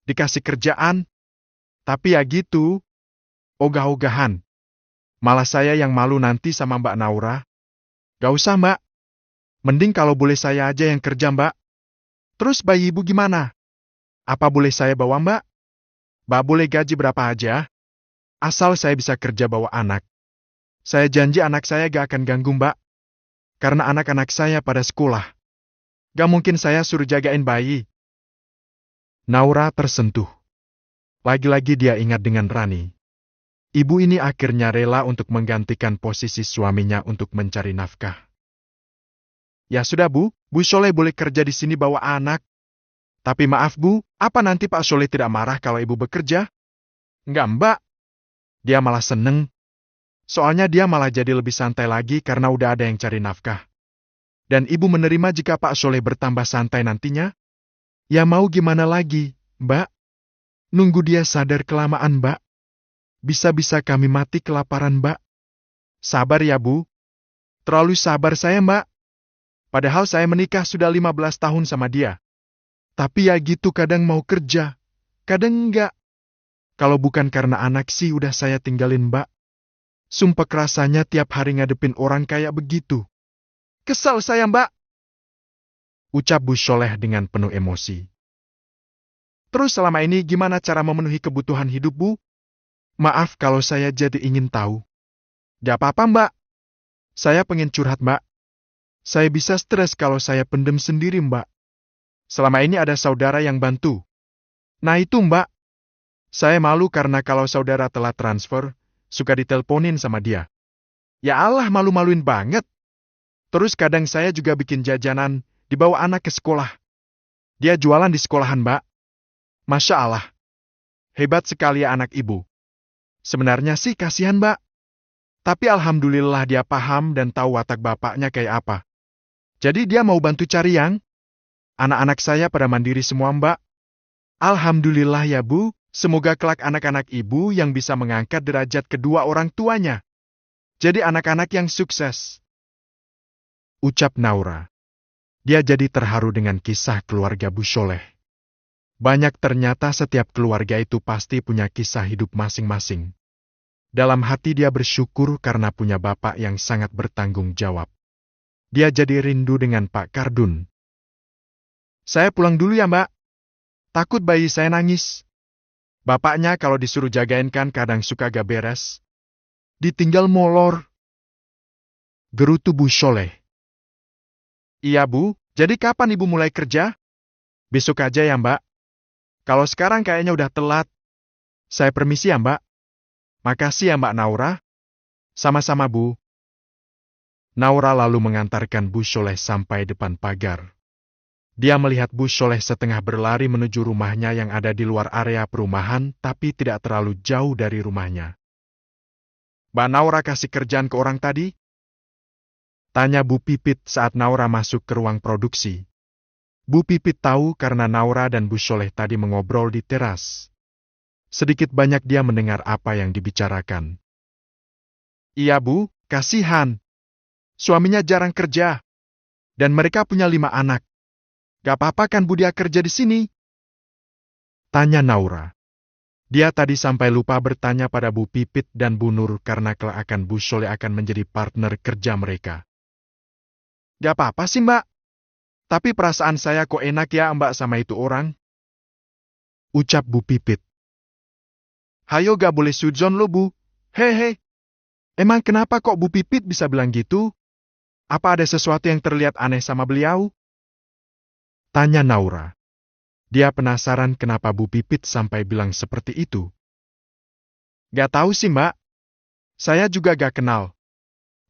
Dikasih kerjaan. Tapi ya gitu. Ogah-ogahan. Malah saya yang malu nanti sama Mbak Naura. Gak usah Mbak. Mending kalau boleh saya aja yang kerja Mbak. Terus bayi ibu gimana? Apa boleh saya bawa Mbak? Mbak boleh gaji berapa aja? Asal saya bisa kerja bawa anak. Saya janji anak saya gak akan ganggu Mbak. Karena anak-anak saya pada sekolah. Gak mungkin saya suruh jagain bayi. Naura tersentuh. Lagi-lagi dia ingat dengan Rani. Ibu ini akhirnya rela untuk menggantikan posisi suaminya untuk mencari nafkah. Ya sudah Bu, Bu Sholeh boleh kerja di sini bawa anak. Tapi maaf Bu, apa nanti Pak Sholeh tidak marah kalau ibu bekerja? Enggak Mbak. Dia malah seneng. Soalnya dia malah jadi lebih santai lagi karena udah ada yang cari nafkah. Dan ibu menerima jika Pak Sholeh bertambah santai nantinya? Ya mau gimana lagi, Mbak? Nunggu dia sadar kelamaan Mbak. Bisa-bisa kami mati kelaparan Mbak. Sabar ya Bu. Terlalu sabar saya Mbak. Padahal saya menikah sudah 15 tahun sama dia. Tapi ya gitu kadang mau kerja, kadang enggak. Kalau bukan karena anak sih udah saya tinggalin Mbak. Sumpah rasanya tiap hari ngadepin orang kayak begitu. Kesal saya Mbak. Ucap Bu Sholeh dengan penuh emosi. Terus selama ini gimana cara memenuhi kebutuhan hidup Bu? Maaf kalau saya jadi ingin tahu. Gak apa-apa Mbak. Saya pengen curhat Mbak. Saya bisa stres kalau saya pendem sendiri Mbak. Selama ini ada saudara yang bantu. Nah itu Mbak. Saya malu karena kalau saudara telah transfer, suka diteleponin sama dia. Ya Allah malu-maluin banget. Terus kadang saya juga bikin jajanan, dibawa anak ke sekolah. Dia jualan di sekolahan Mbak. Masya Allah. Hebat sekali ya anak ibu. Sebenarnya sih kasihan Mbak. Tapi alhamdulillah dia paham dan tahu watak bapaknya kayak apa. Jadi dia mau bantu cari yang. Anak-anak saya pada mandiri semua Mbak. Alhamdulillah ya Bu. Semoga kelak anak-anak ibu yang bisa mengangkat derajat kedua orang tuanya. Jadi anak-anak yang sukses. Ucap Naura. Dia jadi terharu dengan kisah keluarga Bu Sholeh. Banyak ternyata setiap keluarga itu pasti punya kisah hidup masing-masing. Dalam hati dia bersyukur karena punya bapak yang sangat bertanggung jawab. Dia jadi rindu dengan Pak Kardun. Saya pulang dulu ya, Mbak. Takut bayi saya nangis. Bapaknya kalau disuruh jagain kan kadang suka gak beres. Ditinggal molor. Gerutu Bu Sholeh. Iya, Bu. Jadi kapan Ibu mulai kerja? Besok aja ya, Mbak. Kalau sekarang kayaknya udah telat. Saya permisi ya, Mbak. Makasih ya, Mbak Naura. Sama-sama, Bu. Naura lalu mengantarkan Bu Sholeh sampai depan pagar. Dia melihat Bu Sholeh setengah berlari menuju rumahnya yang ada di luar area perumahan, tapi tidak terlalu jauh dari rumahnya. Mbak Naura kasih kerjaan ke orang tadi? Tanya Bu Pipit saat Naura masuk ke ruang produksi. Bu Pipit tahu karena Naura dan Bu Sholeh tadi mengobrol di teras. Sedikit banyak dia mendengar apa yang dibicarakan. Iya, Bu, kasihan. Suaminya jarang kerja. Dan mereka punya 5 anak. Gak apa-apa kan Bu dia kerja di sini? Tanya Naura. Dia tadi sampai lupa bertanya pada Bu Pipit dan Bu Nur karena kelak akan Bu Sholeh akan menjadi partner kerja mereka. Gak apa-apa sih, Mbak. Tapi perasaan saya kok enak ya Mbak sama itu orang? Ucap Bu Pipit. Hayo gak boleh sujon lo, Bu. Hehe. Emang kenapa kok Bu Pipit bisa bilang gitu? Apa ada sesuatu yang terlihat aneh sama beliau? Tanya Naura. Dia penasaran kenapa Bu Pipit sampai bilang seperti itu. Gak tahu sih, Mbak. Saya juga gak kenal.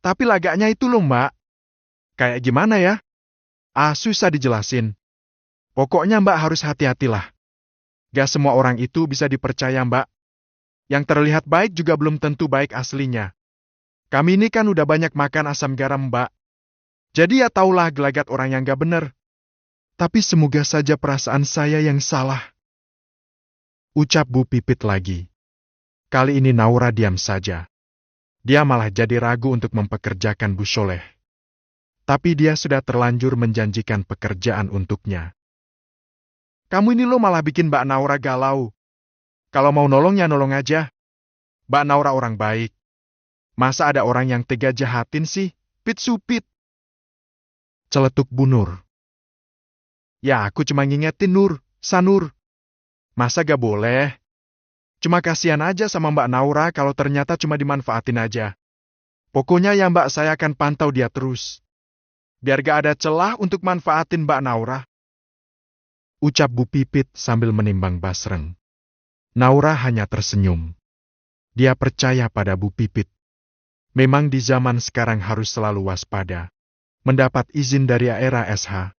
Tapi lagaknya itu loh, Mbak. Kayak gimana ya? Susah dijelasin. Pokoknya Mbak harus hati-hatilah. Gak semua orang itu bisa dipercaya, Mbak. Yang terlihat baik juga belum tentu baik aslinya. Kami ini kan udah banyak makan asam garam, Mbak. Jadi ya taulah gelagat orang yang gak bener. Tapi semoga saja perasaan saya yang salah. Ucap Bu Pipit lagi. Kali ini Naura diam saja. Dia malah jadi ragu untuk mempekerjakan Bu Sholeh. Tapi dia sudah terlanjur menjanjikan pekerjaan untuknya. Kamu ini lo malah bikin Mbak Naura galau. Kalau mau nolong ya nolong aja. Mbak Naura orang baik. Masa ada orang yang tega jahatin sih? Pit supit. Celetuk Bu Nur. Ya aku cuma ngingetin Nur, Sanur. Masa gak boleh? Cuma kasihan aja sama Mbak Naura kalau ternyata cuma dimanfaatin aja. Pokoknya ya Mbak saya akan pantau dia terus. Biar gak ada celah untuk manfaatin Mbak Naura. Ucap Bu Pipit sambil menimbang basreng. Naura hanya tersenyum. Dia percaya pada Bu Pipit. Memang di zaman sekarang harus selalu waspada. Mendapat izin dari era SH.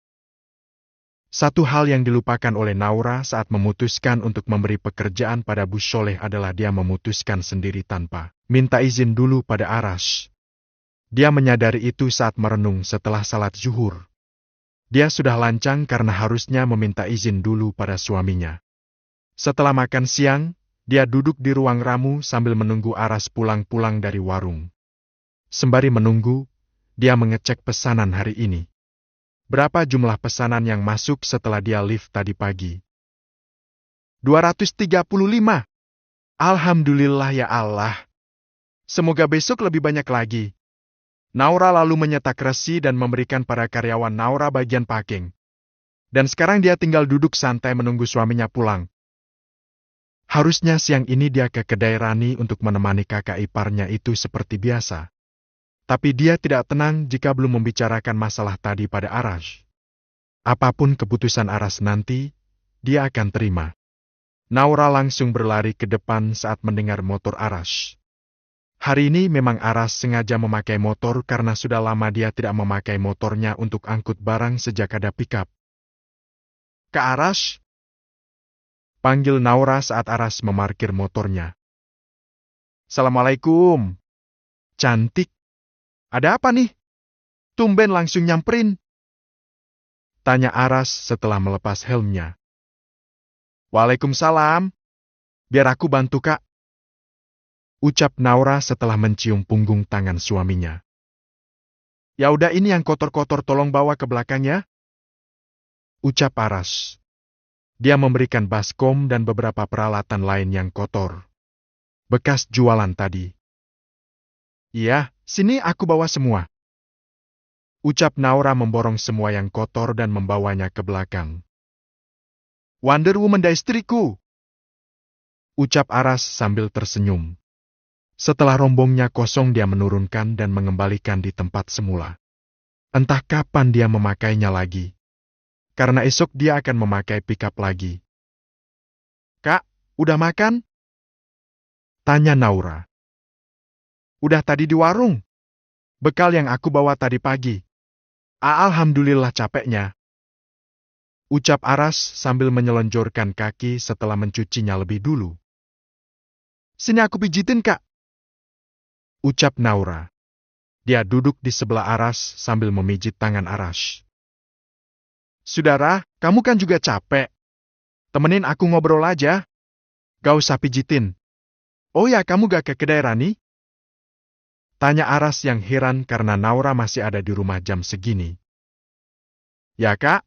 Satu hal yang dilupakan oleh Naura saat memutuskan untuk memberi pekerjaan pada Bu Sholeh adalah dia memutuskan sendiri tanpa minta izin dulu pada Arash. Dia menyadari itu saat merenung setelah salat zuhur. Dia sudah lancang karena harusnya meminta izin dulu pada suaminya. Setelah makan siang, dia duduk di ruang ramu sambil menunggu Arash pulang-pulang dari warung. Sembari menunggu, dia mengecek pesanan hari ini. Berapa jumlah pesanan yang masuk setelah dia lift tadi pagi? 235. Alhamdulillah ya Allah. Semoga besok lebih banyak lagi. Naura lalu menyetak resi dan memberikan pada karyawan Naura bagian packing. Dan sekarang dia tinggal duduk santai menunggu suaminya pulang. Harusnya siang ini dia ke kedai Rani untuk menemani kakak iparnya itu seperti biasa. Tapi dia tidak tenang jika belum membicarakan masalah tadi pada Arash. Apapun keputusan Arash nanti, dia akan terima. Naura langsung berlari ke depan saat mendengar motor Arash. Hari ini memang Arash sengaja memakai motor karena sudah lama dia tidak memakai motornya untuk angkut barang sejak ada pickup. Kak Arash? Panggil Naura saat Arash memarkir motornya. Assalamualaikum. Cantik. Ada apa nih? Tumben langsung nyamperin. Tanya Arash setelah melepas helmnya. Waalaikumsalam. Biar aku bantu Kak. Ucap Naura setelah mencium punggung tangan suaminya. Ya udah ini yang kotor-kotor tolong bawa ke belakang ya. Ucap Arash. Dia memberikan baskom dan beberapa peralatan lain yang kotor. Bekas jualan tadi. Iya, sini aku bawa semua. Ucap Naura memborong semua yang kotor dan membawanya ke belakang. Wonder Woman dan istriku! Ucap Aras sambil tersenyum. Setelah rombongnya kosong dia menurunkan dan mengembalikan di tempat semula. Entah kapan dia memakainya lagi. Karena esok dia akan memakai pickup lagi. Kak, udah makan? Tanya Naura. Udah tadi di warung. Bekal yang aku bawa tadi pagi. Alhamdulillah capeknya. Ucap Aras sambil menyelonjorkan kaki setelah mencucinya lebih dulu. Sini aku pijitin, Kak. Ucap Naura. Dia duduk di sebelah Aras sambil memijit tangan Aras. Saudara, kamu kan juga capek. Temenin aku ngobrol aja. Gak usah pijitin. Oh ya, kamu gak ke kedai Rani? Tanya Aras yang heran karena Naura masih ada di rumah jam segini. Ya kak,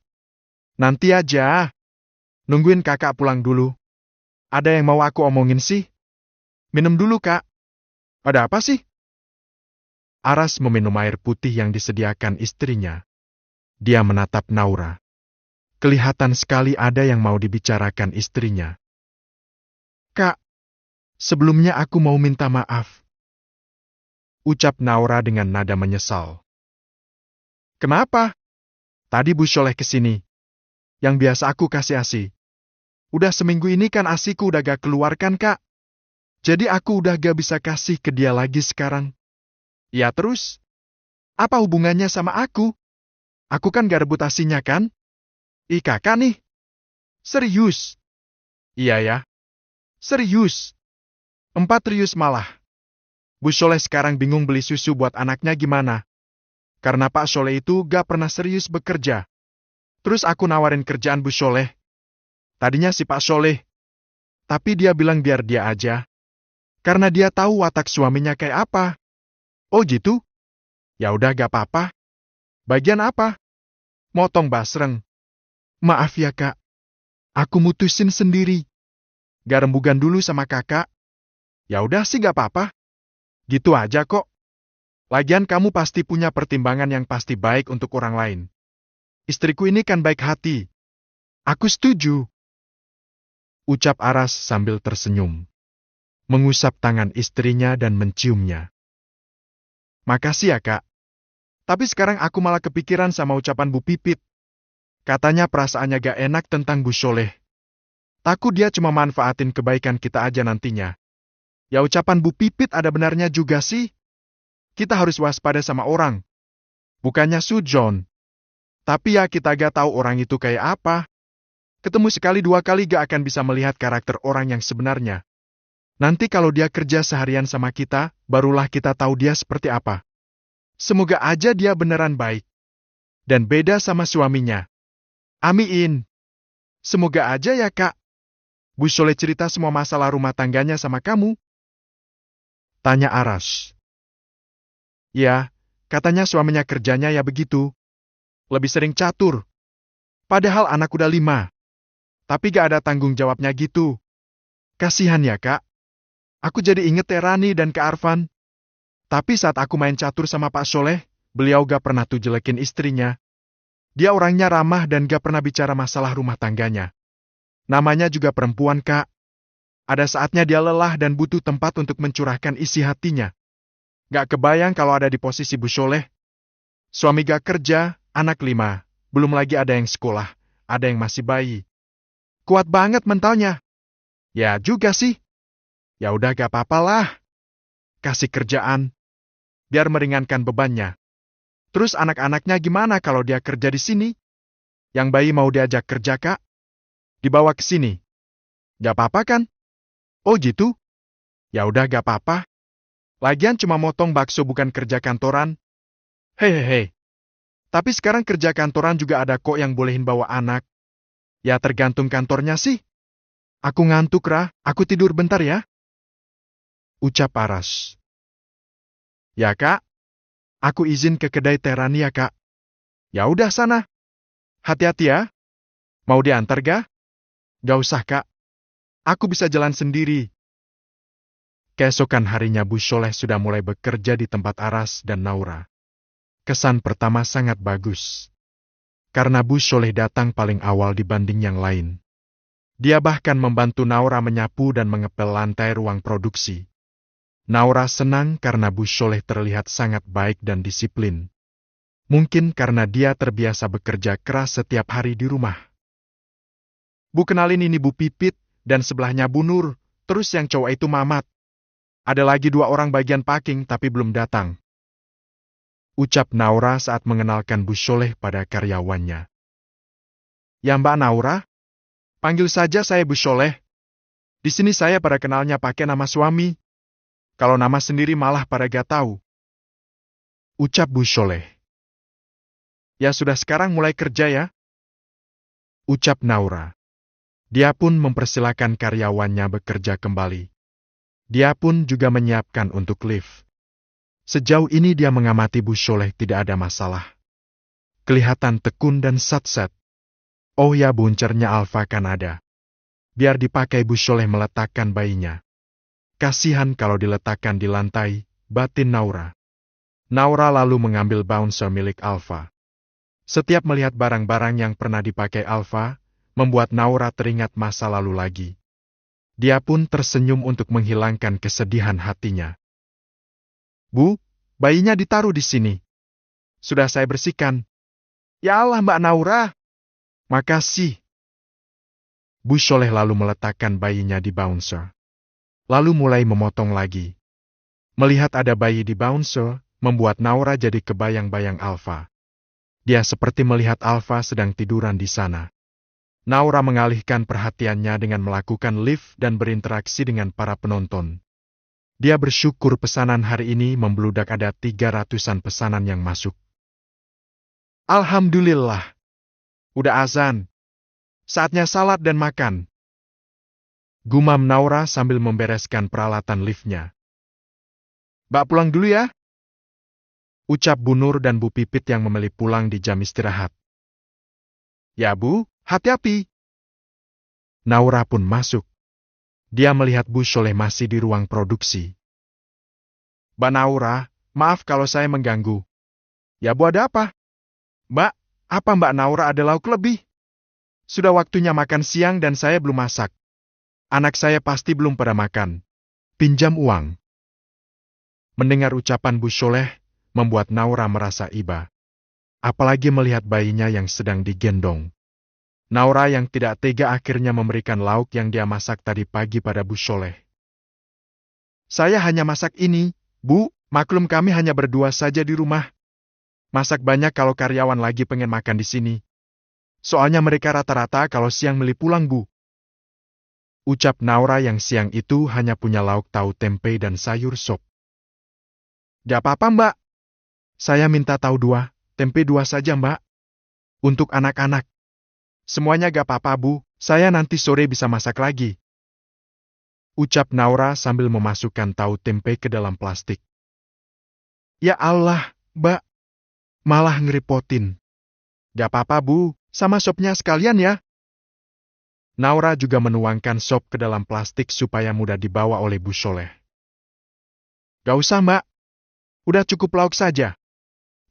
nanti aja. Nungguin kakak pulang dulu. Ada yang mau aku omongin sih? Minum dulu kak. Ada apa sih? Aras meminum air putih yang disediakan istrinya. Dia menatap Naura. Kelihatan sekali ada yang mau dibicarakan istrinya. Kak, sebelumnya aku mau minta maaf. Ucap Naura dengan nada menyesal. Kenapa? Tadi Bu Sholeh kesini. Yang biasa aku kasih ASI. Udah seminggu ini kan ASIku udah gak keluarkan kak. Jadi aku udah gak bisa kasih ke dia lagi sekarang. Ya terus? Apa hubungannya sama aku? Aku kan gak rebut ASInya kan? Ih kakak nih. Serius? Iya ya. Serius. 4 rius malah. Bu Sholeh sekarang bingung beli susu buat anaknya gimana. Karena Pak Sholeh itu gak pernah serius bekerja. Terus aku nawarin kerjaan Bu Sholeh. Tadinya si Pak Sholeh. Tapi dia bilang biar dia aja. Karena dia tahu watak suaminya kayak apa. Oh gitu? Ya udah gak apa-apa. Bagian apa? Motong basreng. Maaf ya kak. Aku mutusin sendiri. Gak rembugan dulu sama kakak. Ya udah sih gak apa-apa. Gitu aja kok. Lagian kamu pasti punya pertimbangan yang pasti baik untuk orang lain. Istriku ini kan baik hati. Aku setuju. Ucap Aras sambil tersenyum. Mengusap tangan istrinya dan menciumnya. Makasih ya kak. Tapi sekarang aku malah kepikiran sama ucapan Bu Pipit. Katanya perasaannya gak enak tentang Bu Sholeh. Takut dia cuma manfaatin kebaikan kita aja nantinya. Ya ucapan Bu Pipit ada benarnya juga sih. Kita harus waspada sama orang. Bukannya sujon. Tapi ya kita gak tahu orang itu kayak apa. Ketemu sekali dua kali gak akan bisa melihat karakter orang yang sebenarnya. Nanti kalau dia kerja seharian sama kita, barulah kita tahu dia seperti apa. Semoga aja dia beneran baik. Dan beda sama suaminya. Amin. Semoga aja ya kak. Bu Sholeh cerita semua masalah rumah tangganya sama kamu? Tanya Aras. Ya, katanya suaminya kerjanya ya begitu. Lebih sering catur. Padahal anak udah 5. Tapi gak ada tanggung jawabnya gitu. Kasihan ya kak. Aku jadi inget Rani dan Kak Arfan. Tapi saat aku main catur sama Pak Sholeh, beliau gak pernah tuh jelekin istrinya. Dia orangnya ramah dan gak pernah bicara masalah rumah tangganya. Namanya juga perempuan kak. Ada saatnya dia lelah dan butuh tempat untuk mencurahkan isi hatinya. Gak kebayang kalau ada di posisi Bu Sholeh. Suami gak kerja, anak 5. Belum lagi ada yang sekolah, ada yang masih bayi. Kuat banget mentalnya. Ya juga sih. Ya udah gak apa-apa lah. Kasih kerjaan. Biar meringankan bebannya. Terus anak-anaknya gimana kalau dia kerja di sini? Yang bayi mau diajak kerja kak? Dibawa ke sini. Gak apa-apa kan? Oh gitu? Ya udah gak apa-apa. Lagian cuma motong bakso bukan kerja kantoran. Hehehe. Tapi sekarang kerja kantoran juga ada kok yang bolehin bawa anak. Ya tergantung kantornya sih. Aku ngantuk Rah, aku tidur bentar ya. Ucap Aras. Ya kak. Aku izin ke kedai Terani ya kak. Ya udah sana. Hati-hati ya. Mau diantar ga? Gak usah kak. Aku bisa jalan sendiri. Keesokan harinya Bu Sholeh sudah mulai bekerja di tempat Aras dan Naura. Kesan pertama sangat bagus. Karena Bu Sholeh datang paling awal dibanding yang lain. Dia bahkan membantu Naura menyapu dan mengepel lantai ruang produksi. Naura senang karena Bu Sholeh terlihat sangat baik dan disiplin. Mungkin karena dia terbiasa bekerja keras setiap hari di rumah. Bu, kenalin, ini Bu Pipit, dan sebelahnya Bu Nur, terus yang cowok itu Mamat. Ada lagi 2 orang bagian packing tapi belum datang. Ucap Naura saat mengenalkan Bu Sholeh pada karyawannya. Ya Mbak Naura, panggil saja saya Bu Sholeh. Di sini saya pada kenalnya pakai nama suami. Kalau nama sendiri malah pada gak tahu. Ucap Bu Sholeh. Ya sudah, sekarang mulai kerja ya. Ucap Naura. Dia pun mempersilakan karyawannya bekerja kembali. Dia pun juga menyiapkan untuk lift. Sejauh ini dia mengamati Bu Sholeh tidak ada masalah. Kelihatan tekun dan sat-set. Oh ya, buncernya Alfa kan ada. Biar dipakai, Bu Sholeh meletakkan bayinya. Kasihan kalau diletakkan di lantai, batin Naura. Naura lalu mengambil bouncer milik Alfa. Setiap melihat barang-barang yang pernah dipakai Alfa, membuat Naura teringat masa lalu lagi. Dia pun tersenyum untuk menghilangkan kesedihan hatinya. Bu, bayinya ditaruh di sini. Sudah saya bersihkan. Ya Allah Mbak Naura. Makasih. Bu Sholeh lalu meletakkan bayinya di bouncer. Lalu mulai memotong lagi. Melihat ada bayi di bouncer, membuat Naura jadi kebayang-bayang Alfa. Dia seperti melihat Alfa sedang tiduran di sana. Naura mengalihkan perhatiannya dengan melakukan lift dan berinteraksi dengan para penonton. Dia bersyukur pesanan hari ini membludak, ada 300-an pesanan yang masuk. Alhamdulillah. Udah azan. Saatnya salat dan makan. Gumam Naura sambil membereskan peralatan liftnya. Mbak pulang dulu ya. Ucap Bu Nur dan Bu Pipit yang memilih pulang di jam istirahat. Ya Bu, hati-hati. Naura pun masuk. Dia melihat Bu Sholeh masih di ruang produksi. Mbak Naura, maaf kalau saya mengganggu. Ya Bu, ada apa? Mbak, apa Mbak Naura ada lauk lebih? Sudah waktunya makan siang dan saya belum masak. Anak saya pasti belum pada makan. Pinjam uang. Mendengar ucapan Bu Sholeh, membuat Naura merasa iba. Apalagi melihat bayinya yang sedang digendong. Naura yang tidak tega akhirnya memberikan lauk yang dia masak tadi pagi pada Bu Sholeh. Saya hanya masak ini, Bu, maklum kami hanya berdua saja di rumah. Masak banyak kalau karyawan lagi pengen makan di sini. Soalnya mereka rata-rata kalau siang beli pulang, Bu. Ucap Naura yang siang itu hanya punya lauk tahu tempe dan sayur sop. Gak apa-apa Mbak. Saya minta tahu 2, tempe 2 saja Mbak. Untuk anak-anak. Semuanya gak apa-apa Bu, saya nanti sore bisa masak lagi. Ucap Naura sambil memasukkan tahu tempe ke dalam plastik. Ya Allah, Mbak. Malah ngerepotin. Gak apa-apa Bu, sama sopnya sekalian ya. Naura juga menuangkan sop ke dalam plastik supaya mudah dibawa oleh Bu Sholeh. Gak usah Mbak. Udah cukup lauk saja.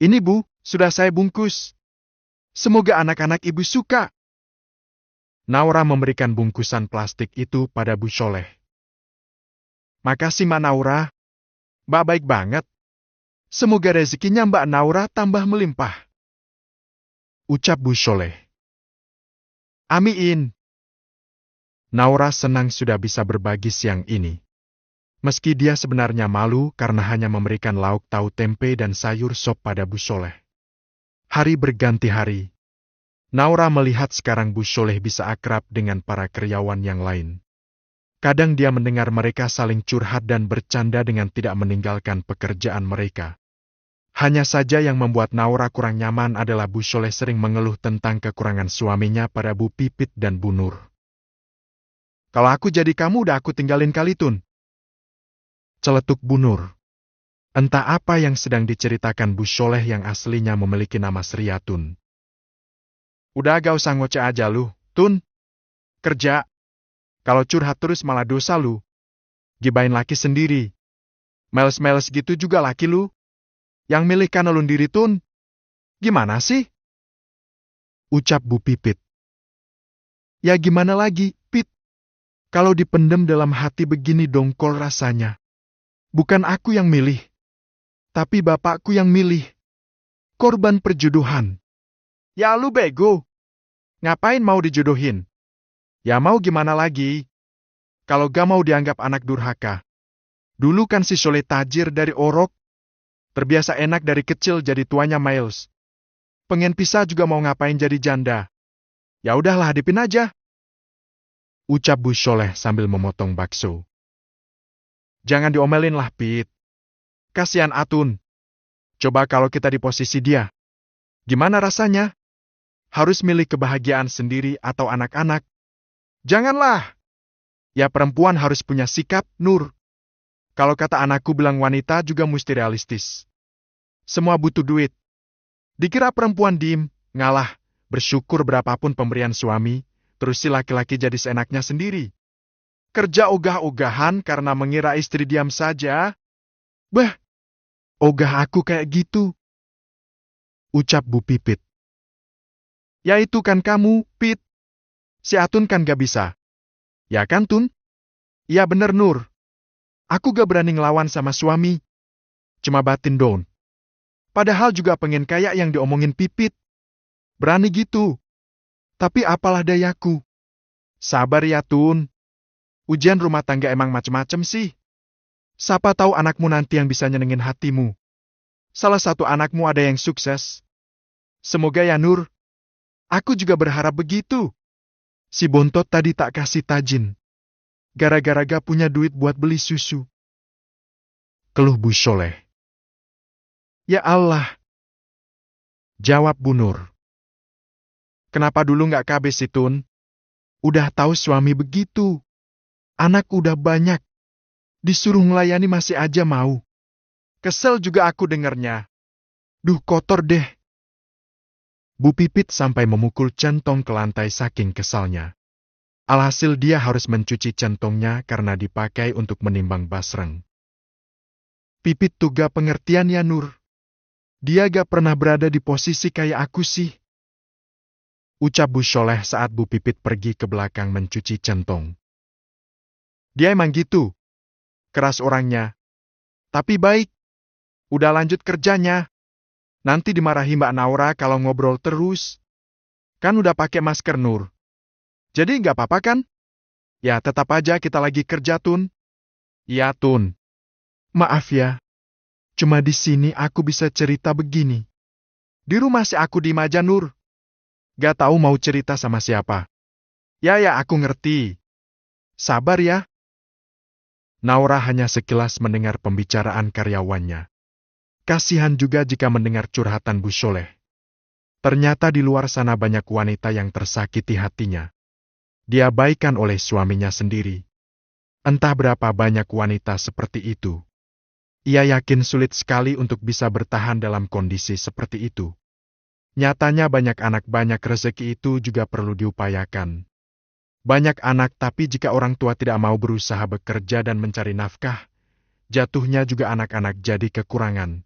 Ini Bu, sudah saya bungkus. Semoga anak-anak Ibu suka. Naura memberikan bungkusan plastik itu pada Bu Sholeh. Makasih Mbak Naura. Mbak baik banget. Semoga rezekinya Mbak Naura tambah melimpah. Ucap Bu Sholeh. Amin. Naura senang sudah bisa berbagi siang ini. Meski dia sebenarnya malu karena hanya memberikan lauk tahu tempe dan sayur sop pada Bu Sholeh. Hari berganti hari. Naura melihat sekarang Bu Sholeh bisa akrab dengan para karyawan yang lain. Kadang dia mendengar mereka saling curhat dan bercanda dengan tidak meninggalkan pekerjaan mereka. Hanya saja yang membuat Naura kurang nyaman adalah Bu Sholeh sering mengeluh tentang kekurangan suaminya pada Bu Pipit dan Bu Nur. Kalau aku jadi kamu udah aku tinggalin kali Tun. Celetuk Bu Nur. Entah apa yang sedang diceritakan Bu Sholeh yang aslinya memiliki nama Sriatun. Udah gak usah ngoceh aja lu, Tun. Kerja. Kalau curhat terus malah dosa lu. Gibain laki sendiri. Meles-meles gitu juga laki lu. Yang milih kan ulun diri Tun. Gimana sih? Ucap Bu Pipit. Ya gimana lagi, Pit? Kalau dipendem dalam hati begini dongkol rasanya. Bukan aku yang milih, tapi bapakku yang milih. Korban perjodohan. Ya lu bego. Ngapain mau dijodohin? Ya mau gimana lagi? Kalau gak mau dianggap anak durhaka. Dulu kan si Soleh tajir dari Orok. Terbiasa enak dari kecil jadi tuanya Miles. Pengen pisah juga mau ngapain jadi janda. Ya udahlah hadipin aja. Ucap Bu Soleh sambil memotong bakso. Jangan diomelin lah, Pit. Kasihan Atun. Coba kalau kita di posisi dia. Gimana rasanya? Harus milih kebahagiaan sendiri atau anak-anak? Janganlah. Ya perempuan harus punya sikap, Nur. Kalau kata anakku bilang wanita juga mesti realistis. Semua butuh duit. Dikira perempuan diem, ngalah, bersyukur berapapun pemberian suami, terus si laki-laki jadi seenaknya sendiri. Kerja ogah-ogahan karena mengira istri diam saja. Bah, ogah aku kayak gitu. Ucap Bu Pipit. Ya itu kan kamu, Pit. Si Atun kan gak bisa. Ya kan, Tun? Ya bener, Nur. Aku gak berani ngelawan sama suami. Cuma batin down. Padahal juga pengen kayak yang diomongin Pipit. Berani gitu. Tapi apalah dayaku. Sabar ya, Tun. Ujian rumah tangga emang macem-macem sih. Siapa tahu anakmu nanti yang bisa nyenengin hatimu. Salah satu anakmu ada yang sukses. Semoga ya, Nur. Aku juga berharap begitu. Si Bontot tadi tak kasih tajin. Gara-gara gak punya duit buat beli susu. Keluh Bu Soleh. Ya Allah. Jawab Bu Nur. Kenapa dulu gak KB sih, Tun? Udah tahu suami begitu. Anak udah banyak. Disuruh ngelayani masih aja mau. Kesel juga aku dengernya. Duh kotor deh. Bu Pipit sampai memukul centong ke lantai saking kesalnya. Alhasil dia harus mencuci centongnya karena dipakai untuk menimbang basreng. Pipit tuh gak pengertian ya, Nur. Dia gak pernah berada di posisi kayak aku sih. Ucap Bu Soleh saat Bu Pipit pergi ke belakang mencuci centong. Dia emang gitu. Keras orangnya. Tapi baik. Udah lanjut kerjanya. Nanti dimarahi Mbak Naura kalau ngobrol terus. Kan udah pakai masker, Nur. Jadi nggak apa-apa kan? Ya tetap aja kita lagi kerja, Tun. Iya, Tun. Maaf ya. Cuma di sini aku bisa cerita begini. Di rumah si aku diem aja, Nur. Gak tahu mau cerita sama siapa. Ya aku ngerti. Sabar ya. Naura hanya sekilas mendengar pembicaraan karyawannya. Kasihan juga jika mendengar curhatan Bu Soleh. Ternyata di luar sana banyak wanita yang tersakiti hatinya. Diabaikan oleh suaminya sendiri. Entah berapa banyak wanita seperti itu. Ia yakin sulit sekali untuk bisa bertahan dalam kondisi seperti itu. Nyatanya banyak anak banyak rezeki itu juga perlu diupayakan. Banyak anak tapi jika orang tua tidak mau berusaha bekerja dan mencari nafkah, jatuhnya juga anak-anak jadi kekurangan.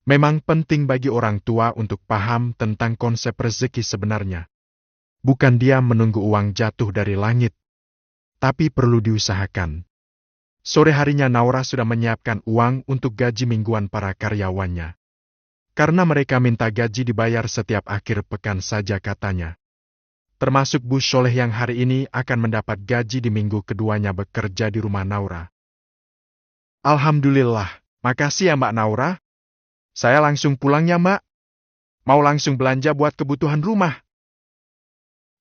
Memang penting bagi orang tua untuk paham tentang konsep rezeki sebenarnya. Bukan dia menunggu uang jatuh dari langit, tapi perlu diusahakan. Sore harinya Naura sudah menyiapkan uang untuk gaji mingguan para karyawannya. Karena mereka minta gaji dibayar setiap akhir pekan saja katanya. Termasuk Bu Soleh yang hari ini akan mendapat gaji di minggu keduanya bekerja di rumah Naura. Alhamdulillah, makasih ya Mbak Naura. Saya langsung pulang ya, Mbak. Mau langsung belanja buat kebutuhan rumah.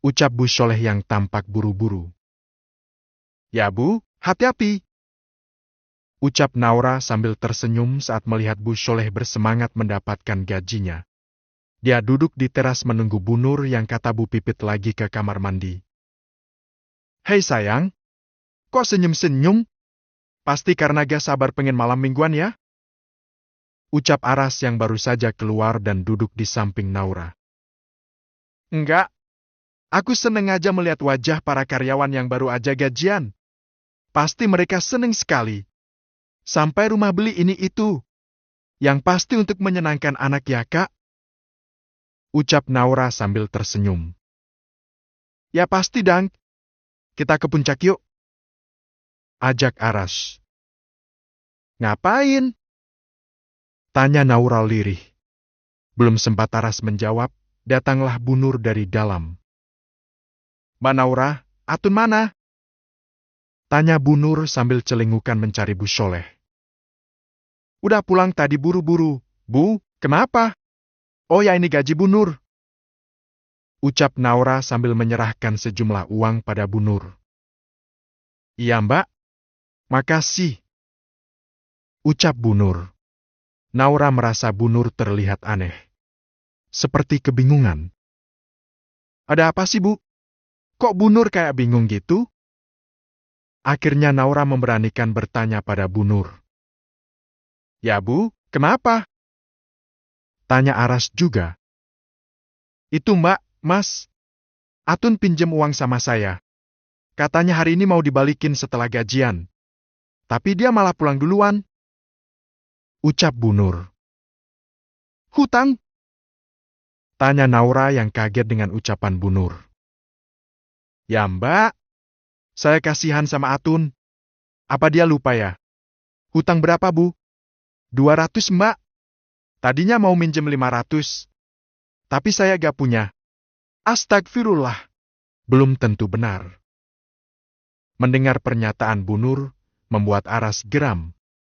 Ucap Bu Soleh yang tampak buru-buru. Ya Bu, hati-hati. Ucap Naura sambil tersenyum saat melihat Bu Soleh bersemangat mendapatkan gajinya. Dia duduk di teras menunggu Bu Nur yang kata Bu Pipit lagi ke kamar mandi. Hei sayang, kok senyum-senyum? Pasti karena gak sabar pengen malam mingguan ya? Ucap Aras yang baru saja keluar dan duduk di samping Naura. Enggak, aku seneng aja melihat wajah para karyawan yang baru aja gajian. Pasti mereka seneng sekali. Sampai rumah beli ini itu. Yang pasti untuk menyenangkan anak ya, Kak. Ucap Naura sambil tersenyum. Ya pasti, Dang. Kita ke puncak yuk. Ajak Aras. Ngapain? Tanya Naura lirih. Belum sempat Aras menjawab, datanglah Bu Nur dari dalam. Mbak Naura, Atun mana? Tanya Bu Nur sambil celingukan mencari Bu Soleh. Udah pulang tadi buru-buru. Bu, kenapa? Oh ya, ini gaji Bu Nur. Ucap Naura sambil menyerahkan sejumlah uang pada Bu Nur. Iya Mbak. Makasih. Ucap Bu Nur. Naura merasa Bu Nur terlihat aneh. Seperti kebingungan. Ada apa sih, Bu? Kok Bu Nur kayak bingung gitu? Akhirnya Naura memberanikan bertanya pada Bu Nur. Ya Bu, kenapa? Tanya Aras juga. Itu Mbak, Mas. Atun pinjem uang sama saya. Katanya hari ini mau dibalikin setelah gajian. Tapi dia malah pulang duluan. Ucap Bu Nur. Hutang? Tanya Naura yang kaget dengan ucapan Bu Nur. Ya Mbak, saya kasihan sama Atun. Apa dia lupa ya? Hutang berapa Bu? 200 Mbak. Tadinya mau minjem 500. Tapi saya gak punya. Astagfirullah. Belum tentu benar. Mendengar pernyataan Bu Nur, membuat Aras geram.